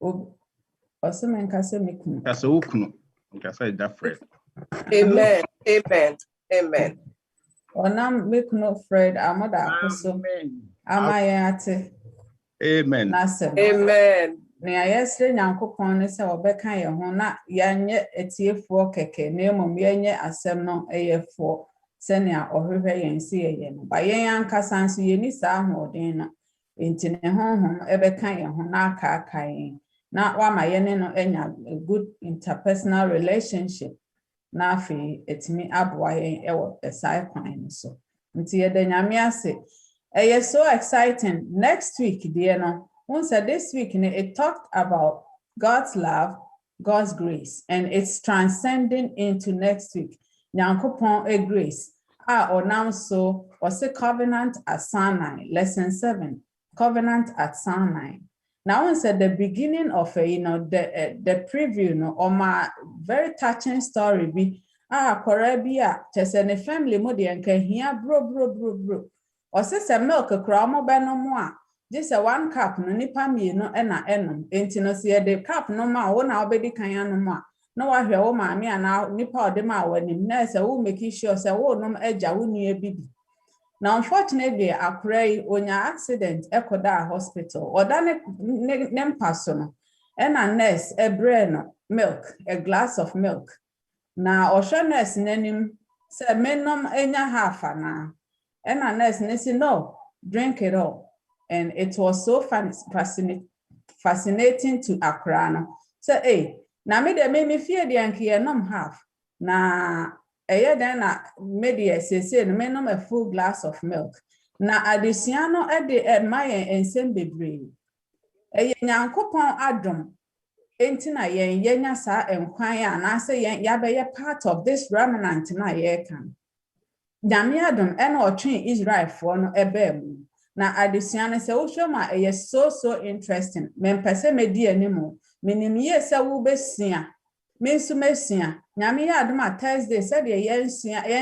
ɔsɛ menka sɛ me kunu. Kasa wo kunu. Kasa Agya Fred. Amen. Amen. Amen. Ɔnam me kunu Fred Amoo-Darko so ama yɛn ate. Amen. N'asɛm. Amen. Nea yɛsrɛ Nyankopɔn ne sɛ ɔbɛka yɛn ho na yɛanyɛ atiefoɔ kɛkɛ na mmom yɛnyɛ asɛm no ɛyɛfoɔ sɛnea ɔhwehwɛ yɛn sɛ yɛyɛ no. Ba yɛn ankasa nso yɛni saa ahoɔden no nti ne honhom ɛbɛka yɛn ho na akaaka yɛn na wama yɛne no anya a good interpersonal relationship na afei ɛtumi aboa yɛn ɛwɔ ɛsaa kwan no so. Nti yɛda Nyame ase. Ɛyɛ so exciting. Next week deɛ no said this week it talked about God's love, God's grace, and it's transcending into next week. Nyankopon a grace. Onam so was a covenant at Sinai, lesson 7, covenant at Sinai. Now said the beginning of the preview or my very touching story be Korabia tesene family modi and here bro. Or says a milk a cramo beno just a 1 cup no nipa mi no ena enum enti no se de cup no ma wo na obedi kan anu ma no wa hwe wo ma mi ana nipa ode ma wanim na se wo make sure se wo nom agya wo nua bibi. Now unfortunately akrai onya accident ekoda hospital oda ne mpaso no ena nurse ebre no milk a glass of milk na osho nurse nanim se menom enya half na ena nurse ne say no drink it all. And it was so fascinating to Akrano. So, hey, na me de me fear the anki nom half. Na then made say no me nom a full glass of milk. Na adisiano de my and same bebre. Nyankopon adom. Entina yenya sa enkwanya na say ya part of this remnant na ye kan. Nyame adom ena otwen Israel for no ebem. Na adesiane se wo hwema so interesting. Mempese medi animo. Minim ye se wo besia. Mensu mesia. Nyame ya adom Thursday said ye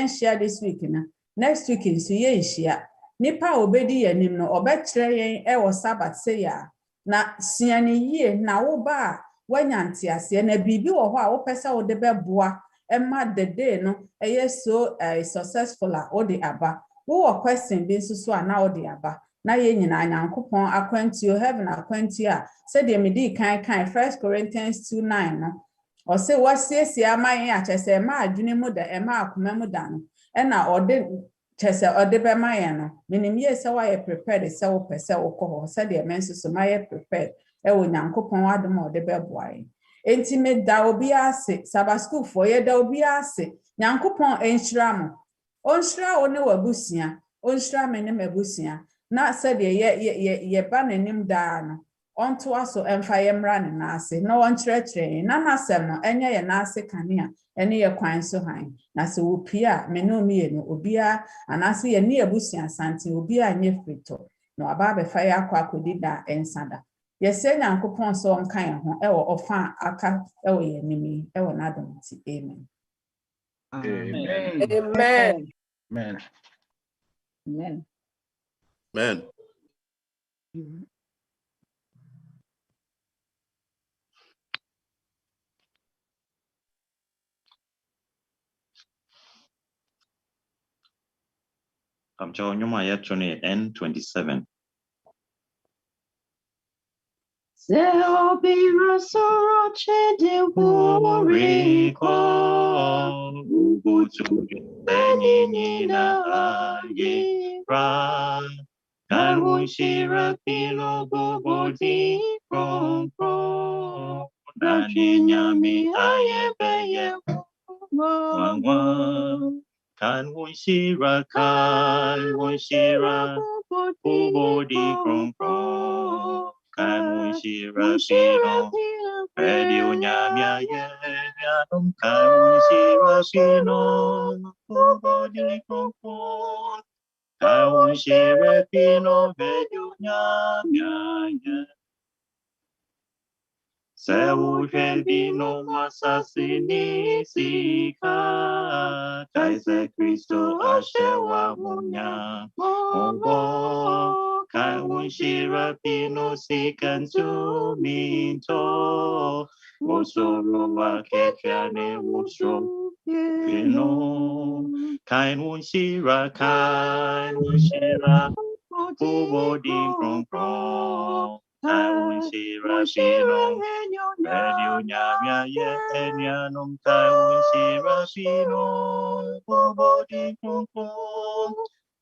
share this week na. Next week nso ye share. Nipa obedi anim no obekire yen e wo Sabbath say ya. Na siane yie na wo ba wanyante ase na bibi wo ho a wo pese wo de beboa emma the day no so successful a wo de aba. Wo question bi nso so na odi aba na ye nyina Nyankopon akwanti o heaven akwanti a said the medi kan 1 Corinthians 2:9 no o say wasiesie aman a chese ma adwene mu da ema akoma mu da no e na ode chese ode be man no minim ye se wa ye prepared se wo pese wo ko said the men so ma ye prepared e wo Nyankopon adom ode be boae enti me da obi ase Sabbath school for ye da obi ase Nyankopon enhyira mo onhyira wo ne wabusia onhyira me ne mabusia na said ye ba nanim da no onto aso emfa ye mra ne na ase na wonkyerɛkyerɛ na nasɛm no enye ye na ase kanea ene ye kwan so han na se wo pia me no mi no obia anase ye ne abusia sante obia nye frito no aba be fa ye akodi da ensada ye se Nyankopon so onkan ho ewo ofa aka ewo ye nimi ewo nadom ti amen. Amen. Amen. Amen. Amen. Amen. Nyuma yetu ni N27. Kanwunshira pilo bobodi krom nani nyami ayebeye wangwa kanwunshira bobodi krom kanwunshira pilo radio nyami ayebeye Kaiwunshira pino bobodi kronkron. Kaiwunshira pino vedunyamya. Sewu vino masasini sika. Kaise Kristo ashewa munya. Obo. Kaiwunshira pino sikantu minto. Wosoro wa kefiane wosro pino. Kaiwunshira ubodi kronkron. Kaiwunshira pino Medio nyamya ye enyanum Kaiwunshira pino ubodi kronkron.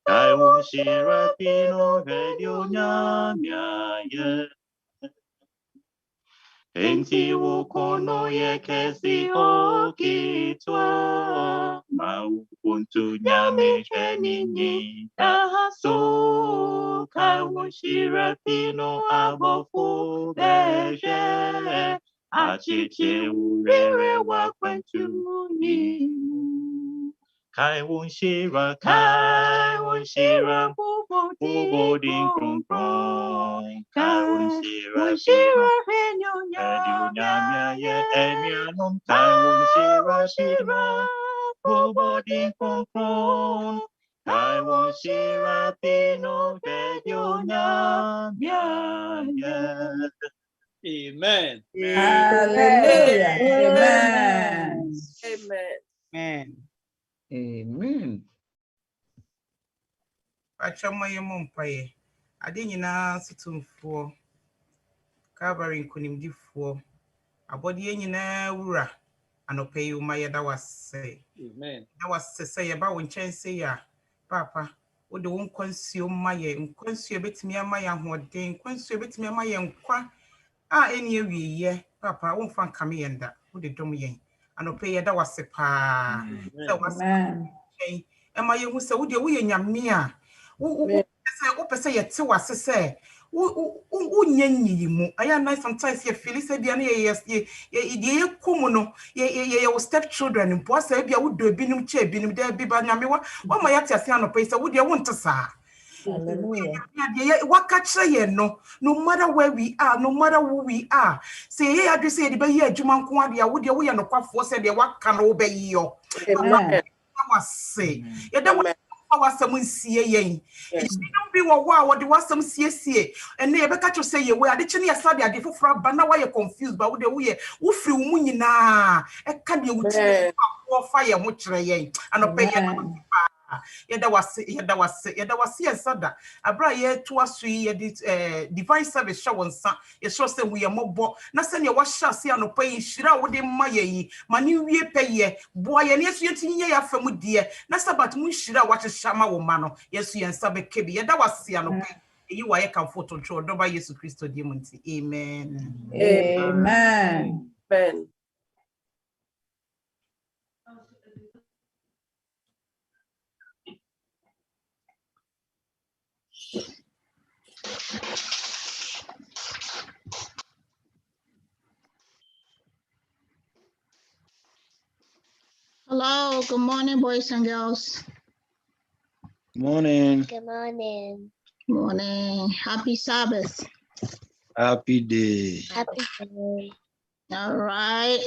Kaiwunshira pino medio nyamya ye. Enti wukono ye kesi okitwa. Maupuntu nyame sheninyi so. Kaiwunshira pino abofu beje. Achiche urere wakwentu ni. Kaiwunshira ubodi kronkron. Kaiwunshira Edunyamya ye enyanum Kaiwunshira ubodi kronkron. Kaiwunshira pino edunyamya ye. Amen. Hallelujah. Amen. Amen. Amen. Achamoye mompaye. Ade nyinaa situmfoɔ. Calvary nkonimdifoɔ. Abɔdeɛ nyinaa wura. Anɔpɛ yi uma yɛda wase. Amen. Na wase sɛ yɛba wo nkyɛn sɛ ya. Papa, wode wo nkwansuo ma yɛ. Nkwansuo betumi ama yɛ ahoɔden. Nkwansuo betumi ama yɛ nkwa. Ɛni awieyɛ. Papa, wo mfa nkame yɛn da. Wode dom yɛn. Anɔpɛ yi yɛda wase paa. Sɛ wase nkyɛn. Ɛma yɛhu sɛ wode woyɛ nyame a. Wopɛ sɛ yɛte wase sɛ wonyɛ nyiyi mu. Ayɛ na sometimes you feel sɛ bia no yɛ yɛkɔ mu no yɛwɔ step children mpo asɛ bia wodɔ binom kyɛ binom da bi ba nyame wama yɛate ase anɔpɛ yi sɛ wodeɛ wonte saa. Waka kyerɛ yɛn no matter where we are, no matter who we are, sɛ yɛyɛ adwe sɛ yɛde bɛyɛ adwuma nko adeɛ a wodeɛ woyɛ nokwafoɔ sɛ deɛ waka no wobɛyi yɔ. Yɛda wasɛm nsie yɛn. Yɛnom bi wɔ hɔ a wɔde wasɛm siesie ɛnɛ yɛbɛka kyerɛ sɛ yɛwɔ ade kye ne yɛsa de ade foforɔ aba na wayɛ confused ba wode wofiri wo mu nyinaa ɛka deɛ wotiri wɔfa yɛn ho kyerɛ yɛn anɔpɛ yɛda wase yɛn sada abra yɛto aso yi yɛde divine service hyɛ wɔn nsa yɛsrɛ sɛ hu yɛ mmɔbɔ na sɛnea wahyɛ ase anɔpɛ yi nhyira a wode ma yɛ yi ma ne wie pɛyɛ boa yɛn yɛso yɛnti nyɛ yɛafa mu deɛ na Sabbath mu nhyira a wahyehyɛ ma wo ma no yɛso yɛn nsa bɛka bi yɛda wase anɔpɛ yi wa yɛ kamfo tontro dɔba Yesu Kristo di mu nti amen. Hello, good morning, boys and girls. Morning. Good morning. Morning. Happy Sabbath. Happy day. Happy day. All right.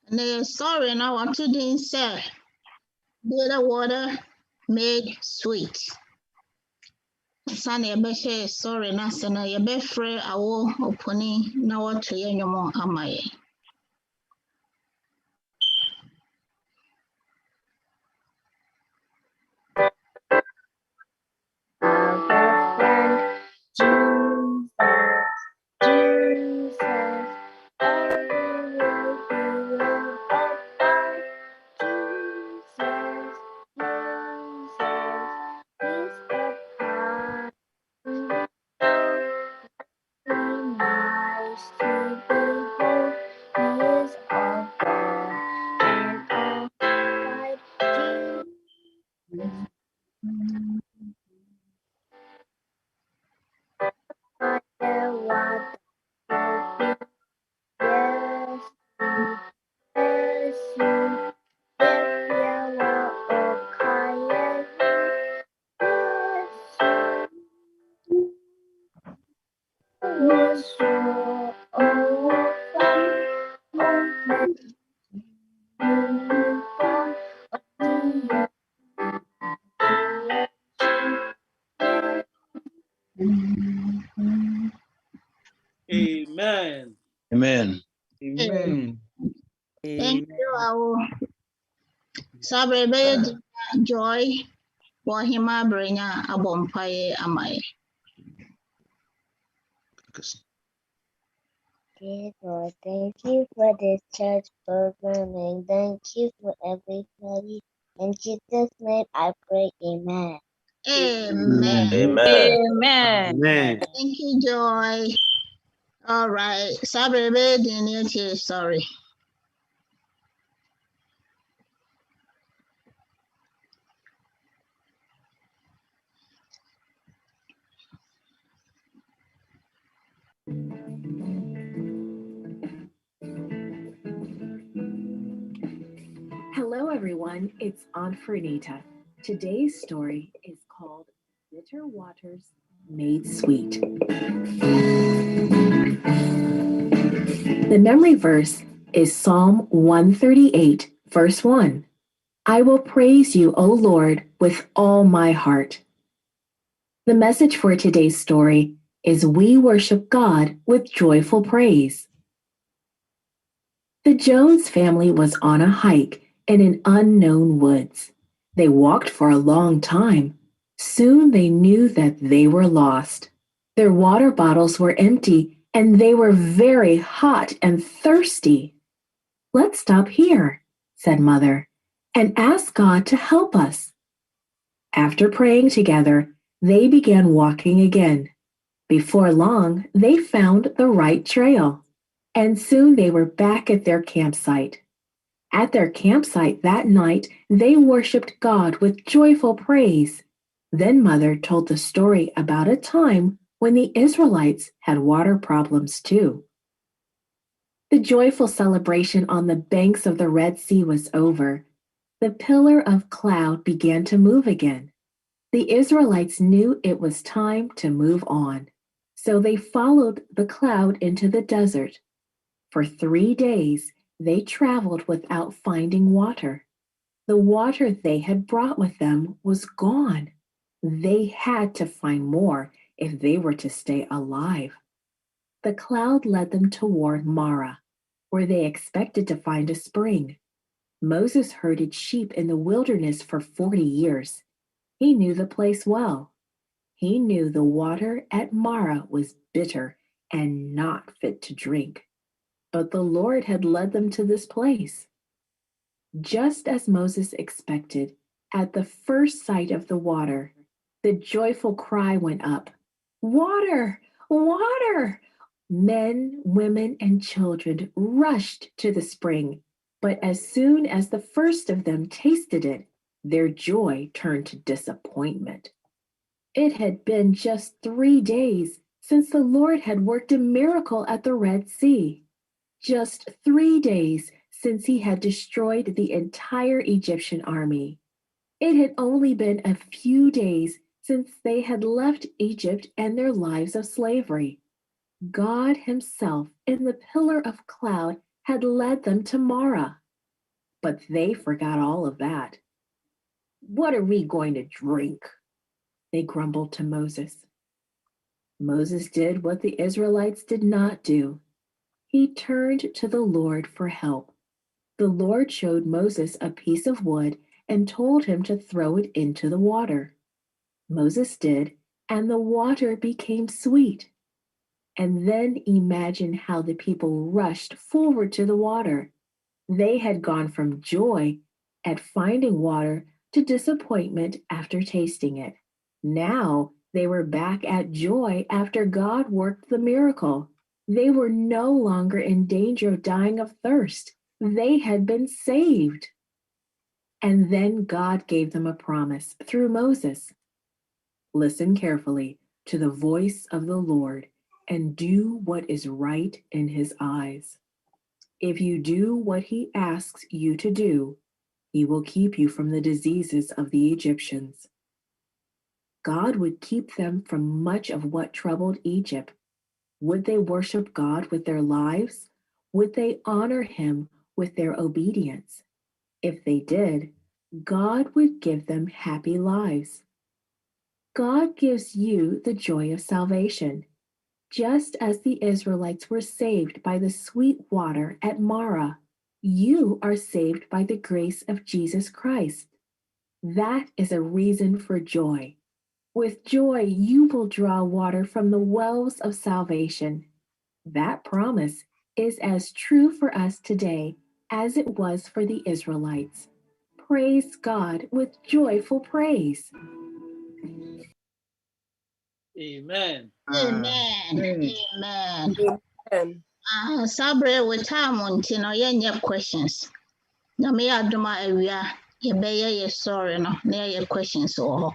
And the story now what to do say, bitter water made sweet. Sunny Beshe, sorry, Nasana, your best friend, I will opening now what to you more am I. Nice to behold. Amen. Amen. Amen. Thank you, our Sabbath joy for him, bring a bonfire. Am I? Dear Lord, thank you for this church programming. Thank you for everybody. In Jesus' name I pray, amen. Amen. Amen. Amen. Amen. Thank you, Joy. All right. Sabbath, sorry. Hello, everyone. It's Aunt Fernita. Today's story is called Bitter Waters Made Sweet. The memory verse is Psalm 138, verse 1. I will praise you, O Lord, with all my heart. The message for today's story is we worship God with joyful praise. The Jones family was on a hike in an unknown woods. They walked for a long time. Soon they knew that they were lost. Their water bottles were empty and they were very hot and thirsty. Let's stop here, said Mother, and ask God to help us. After praying together, they began walking again. Before long, they found the right trail, and soon they were back at their campsite. At their campsite that night, they worshiped God with joyful praise. Then Mother told the story about a time when the Israelites had water problems too. The joyful celebration on the banks of the Red Sea was over. The pillar of cloud began to move again. The Israelites knew it was time to move on. So they followed the cloud into the desert. For 3 days, they traveled without finding water. The water they had brought with them was gone. They had to find more if they were to stay alive. The cloud led them toward Mara, where they expected to find a spring. Moses herded sheep in the wilderness for 40 years. He knew the place well. He knew the water at Mara was bitter and not fit to drink. But the Lord had led them to this place. Just as Moses expected, at the first sight of the water, the joyful cry went up, "Water! Water!" Men, women, and children rushed to the spring, but as soon as the first of them tasted it, their joy turned to disappointment. It had been just 3 days since the Lord had worked a miracle at the Red Sea. Just 3 days since he had destroyed the entire Egyptian army. It had only been a few days since they had left Egypt and their lives of slavery. God himself in the pillar of cloud had led them to Mara. But they forgot all of that. "What are we going to drink?" they grumbled to Moses. Moses did what the Israelites did not do. He turned to the Lord for help. The Lord showed Moses a piece of wood and told him to throw it into the water. Moses did, and the water became sweet. And then imagine how the people rushed forward to the water. They had gone from joy at finding water to disappointment after tasting it. Now they were back at joy after God worked the miracle. They were no longer in danger of dying of thirst. They had been saved. And then God gave them a promise through Moses. Listen carefully to the voice of the Lord and do what is right in his eyes. If you do what he asks you to do, he will keep you from the diseases of the Egyptians. God would keep them from much of what troubled Egypt. Would they worship God with their lives? Would they honor him with their obedience? If they did, God would give them happy lives. God gives you the joy of salvation. Just as the Israelites were saved by the sweet water at Marah, you are saved by the grace of Jesus Christ. That is a reason for joy. With joy, you will draw water from the wells of salvation. That promise is as true for us today as it was for the Israelites. Praise God with joyful praise. Amen. Amen. Amen. Sabre with time on Tino, yeah, questions. No, me aduma area, ye be sorry, no, near your questions or.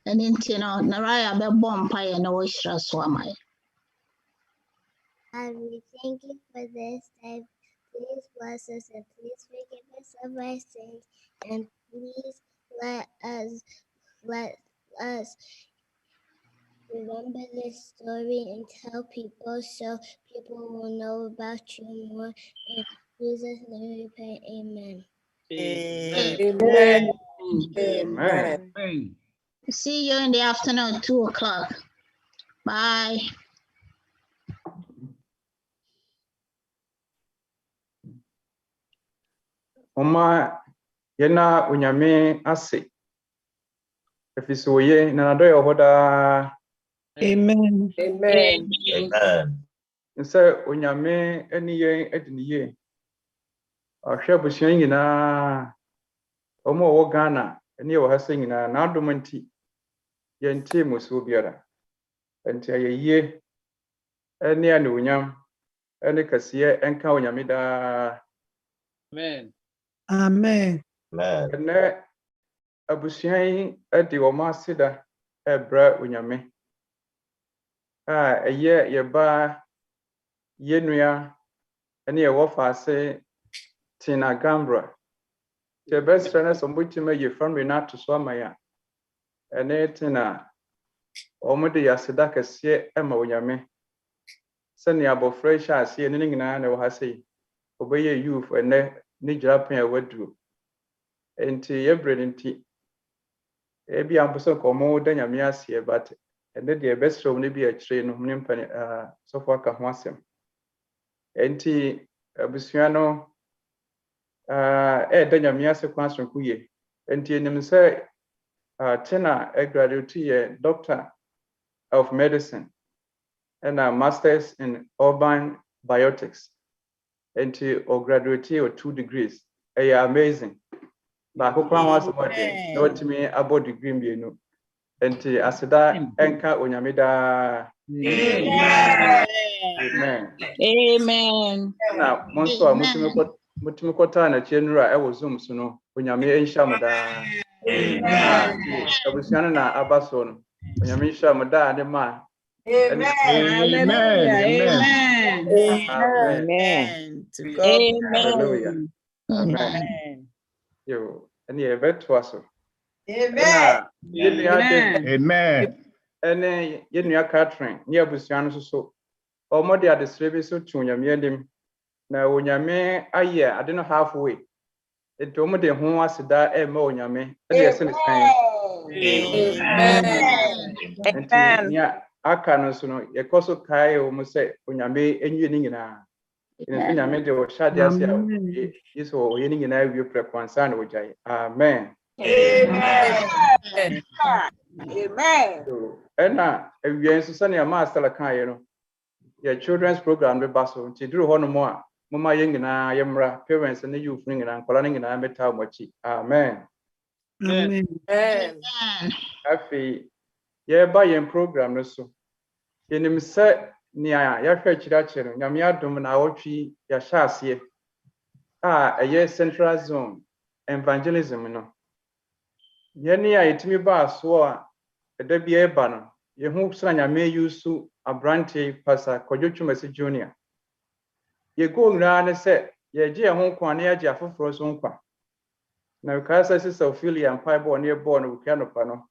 And in Tino, Naraya be bomb pie and no extra swamai. We thank you for this time. Please bless us and please forgive us of our sins. And please let us remember this story and tell people so people will know about you more. In Jesus' name we pray. Amen. Amen. Amen. See you in the afternoon, 2:00. Bye. Oma yena unyame ase. Efiso ye na nado ye hoda. Amen. Amen. Amen. Nse unyame eni ye edini ye. Ahwe busua nyina omo wo Ghana eni wo hase nyina na adomanti ye ntie musu biara. Enti ayeye eni ane unyam eni kasiye enka unyame da. Amen. Amen. Amen. Ene abusua yi edi wo masida ebra unyame. Eye yeba yenua ene ye wo faase tina gambra. Te bestra na sombutima ye family na to so amaya. Ene tina omude yasida kase ema unyame. Sani abofra sha ase ne nyina na wo hase. Obeye youth ene ni Japan awadu. Enti yebre nti ebi amposo komo da nyame ase but ene de bestra ne bi a kire no ne mpane so far ka ho asem. Enti abusua no da nyame ase kwa sonkuye. Enti enim se Tina graduate ye Doctor of Medicine and a Masters in Urban Biotics. Enti o graduate or 2 degrees. Amazing. Ba ko kwa was what dey. No to me about degree bienu. Enti aseda enka onyame da. Amen. Amen. Na monso mutimi kota na chenura e wo Zoom so no onyame enhya da. Abusiano na abaso no onyame enhya da ne ma. Amen. Amen. Amen. To God. Hallelujah. Amen. Yo, and ye beto aso. Amen. Amen. Ene yenua Catherine, ni abusiano so. Omode adesrebe so tunyame adim. Na onyame aye ade no halfway. Enti omode ho aseda e ma onyame. E de ese ne kan. Amen. Enti nia aka no so no yekoso kai o mo se onyame enwie ni nyina. Ene so nyame de o shade ase a yeso o ye ni nyina wie prekwansa na ojai. Amen. Amen. Amen. Ena ewie nso se ne ma asala kan ye no. Your children's program be baso nti duru ho no mo a mama ye nyina ye mra parents ne youth ni nyina nkola ni nyina meta mochi. Amen. Amen. Afi ye ba ye program no so yenim se nia ya hwa chirache no nyame adom na awotwi ya sha ase eye central zone evangelism no ye ni a yetimi ba so a eda bia e ba no ye hu sra nyame yusu abrante pasa Kwadwotwumasi junior ye go nra ne se ye je ho kwa ne ye afoforo so nkwa na ka sa sister Ophelia mpai bo ne bo no bukya no pa no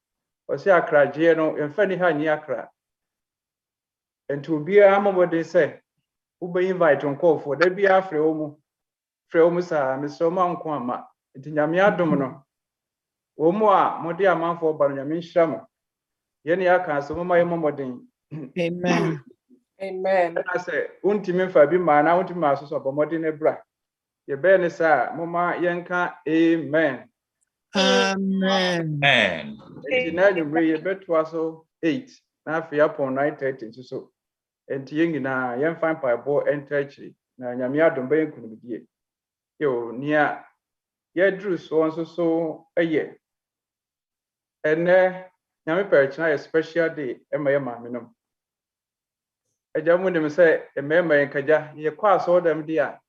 o se akraje no emfa ni ha ni akra enti obiara amobode say ube invite nkofo da bia frɛ omu saa mesrɛ ma nko ama enti nyame adom no omu a mode amanfo ba no nyame nhyira mo ye ne aka so mama yemomoden Amen. Amen. na say untimi fa bi ma na untimi asoso bomode ne bra ye be ne saa mama yenka amen. Amen. Amen. Enti na nwumre ye beto aso 8 na afia upon 9:30 so enti yengina yemfa mpaebo enter akiri na nyame adom be nkunubidie yo nia ye dru so nso so eye ene nyame perchina a special day ema ye ma menom ejamu dem say emema yenkaja ye kwa so dem dia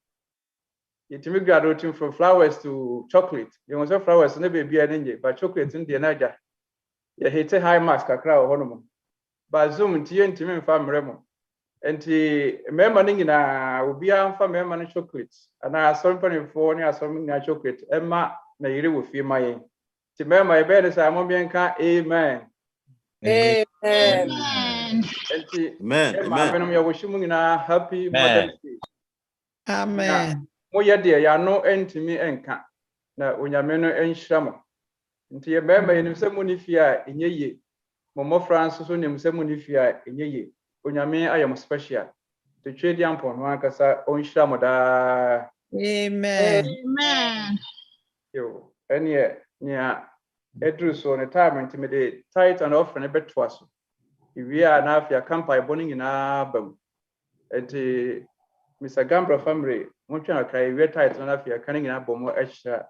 yetimi graduating from flowers to chocolate you want say flowers na be bia nje but chocolate ndie na aja ye hit high marks kakra ho no ba zoom ntie ntimi mfa mremo enti mema no nyina obia mfa mema no chocolate ana asompanifo ne asom nya chocolate ema na yire wo fie mayen ti mema ebe de sa mo bienka amen. Amen. Enti Amen. menom ya wo shimu nyina happy Mother's Day. Amen. Mo ye de ya no entimi enka na onyame no enhyira mo nti ye mema yenim se mo ni fie a enyeye mo France so nim se mo ni fie a enyeye onyame ayem special to twedi ampon no akasa onhyira mo da. Amen. Amen. Yo ene nia edru so ne time ntimi de tithe and offering beto aso iwia na afia campai boni nyina bam enti Mr. Gambra family montwa akai we tithe na afia kan nyina bom ehya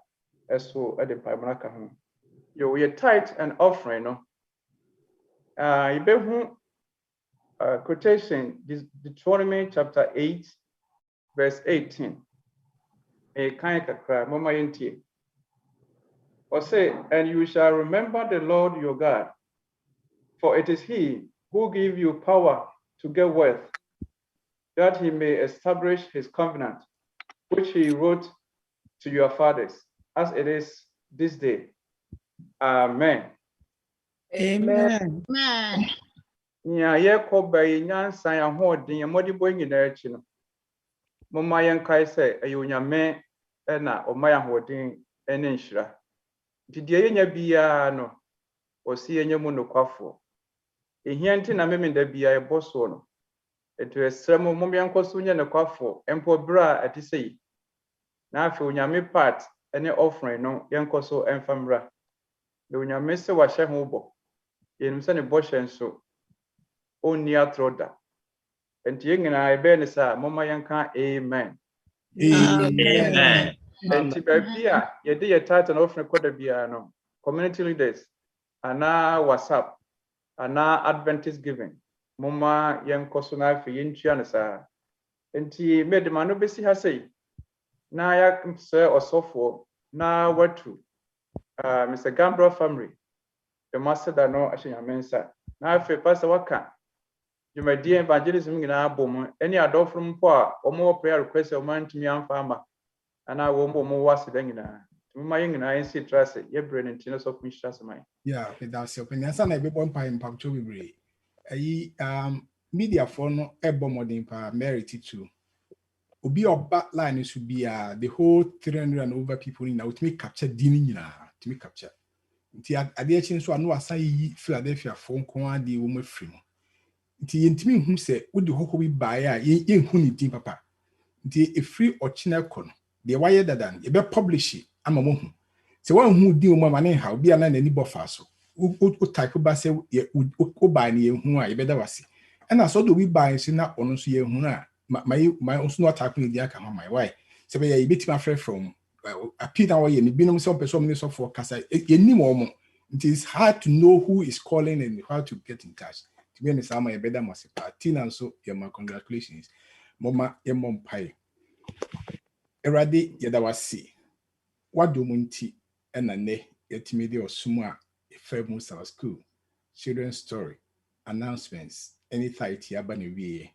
eso ede paimana ka ho yo we tithe and offering no ibehu quotation Deuteronomy chapter 8 verse 18 kind kakra mama yentie or say, and you shall remember the Lord your God, for it is he who gives you power to get wealth, that he may establish his covenant, which he wrote to your fathers, as it is this day. Amen. Amen. Amen. Nya ye koba nyansa ya hoden modi bo nyina achi no. Moma yen kai se ayonyame na omaya hoden ene nhyira. Didie yenya bia no osi yenye mu nokwafo. Ehia nti na memenda bia eboso no. Eto esremo momyankoso nya nokwafo empo bra atisei. Na afi onyame part ene offering no yenkoso emfamra. De onyame se wa hye ho bo. Yenim se ne bo hye nso onni atroda. Enti yengina ebe ne sa moma yenka amen. Amen. Enti babia ye de ye title na offering koda bia no community leaders ana WhatsApp ana Adventist giving moma yenkoso na afi yentua ne sa. Enti medema no besi ha sei na ya se osofo na watu Mr. Gambra family the master da no ahyanyamensa na afi pastor waka Jumadi evangelism ngina bom any adofo mpo a omo prayer request o man timi amfa ama ana wo mbo mo wase da ngina tuma ngina ensi trust ye bre ne ntino so kunhira samai yeah that's open answer na be bon pie mpakcho bebre ayi media for no ebo modern pa merit too obi oba line should be the whole 300 and over people in now to make capture dini nyina to make capture nti ade achi so anu asan yi Philadelphia for nko ade wo mafiri mo nti yentimi hu se wo de hokko bi bae a yenhu ni din papa nti e free ochina kono de waye dadan e be publish ama mo hu se wan hu din mo ma ne ha obi ana nani bofa so o type ba se o ba ne hu a e be da wase na so do bi bae se na ono so ye hu a my also not type ni aka my why se be ye betima frɛ from appeal na ye ni binom some person ni so for kasa ye ni mo mo it is hard to know who is calling and how to get in touch. To be honest, I'm a better masipa. Tina so my congratulations. Mama ye mom pie. Eradi yada wasi. What do munti and a ne yetimidi or summa if most our school. Children's story, announcements, any thite yabani we.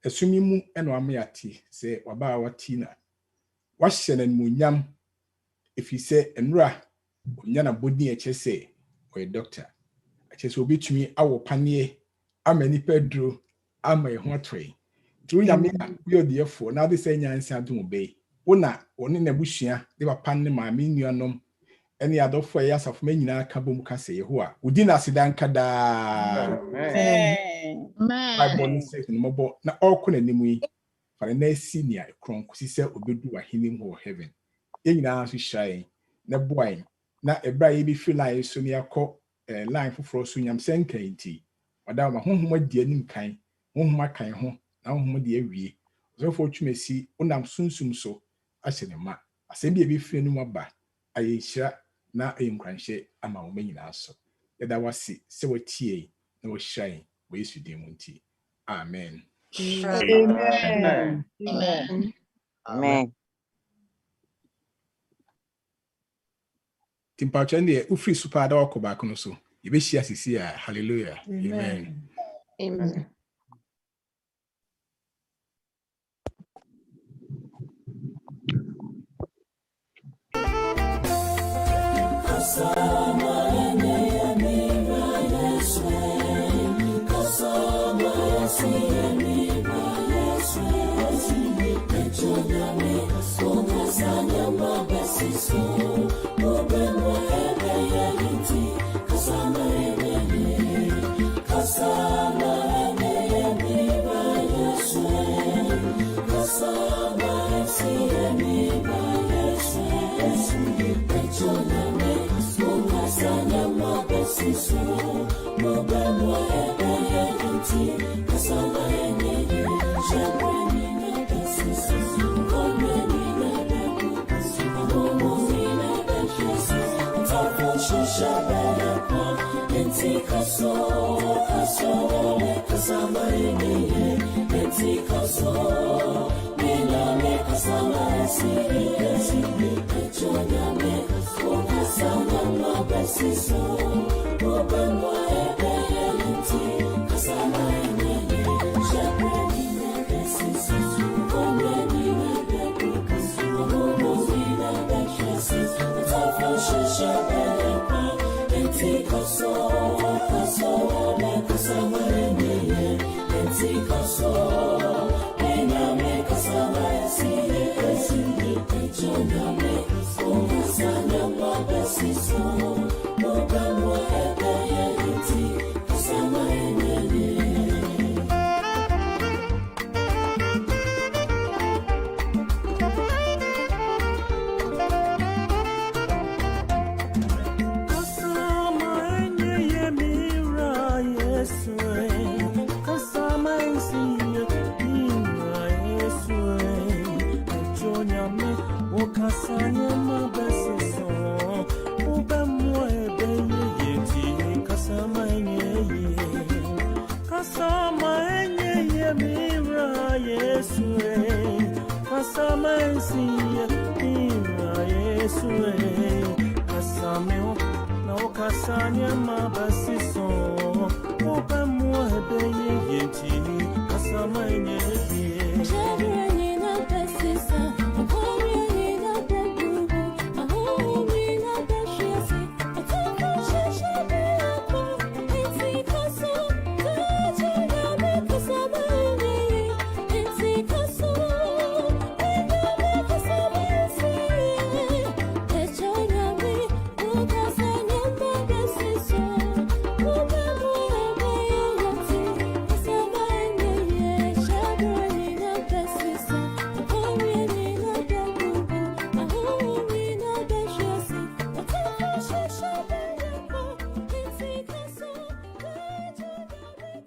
Assuming mu and wamiati say waba wa tina. Washen and munyam if he say enra yana bodi say or a doctor. Just will be to me our panier, how many pedro, ama e ho tray tu nyame we odiefo na de say nyansa do obey wona woni na bushia de papa ne maame nuanom ene adofo ya asafo manyina ka bom ka say Yehowa udi na sedan kada Bible says no mo na ọkụ na nimu yi fara na senior ekron kusi se obedu ahini ho heaven yenyina so shine na boy na ebra ye bi feel like so ne akọ line foforo so nyam senka nti wada ma honhom adi anim kan honhom akan ho na honhom de awie so for twumesi unam sunsum so ahye ne ma asem bi e bi feel no aba ayehira na enkranhye ama wo manyina so yada wasi se watie na wo shine wo Yesu dim nti amen. Amen. Amen. Timpachende ufri super da wako back no so. Yebeshia sisi ya hallelujah. Amen. Amen. Kasama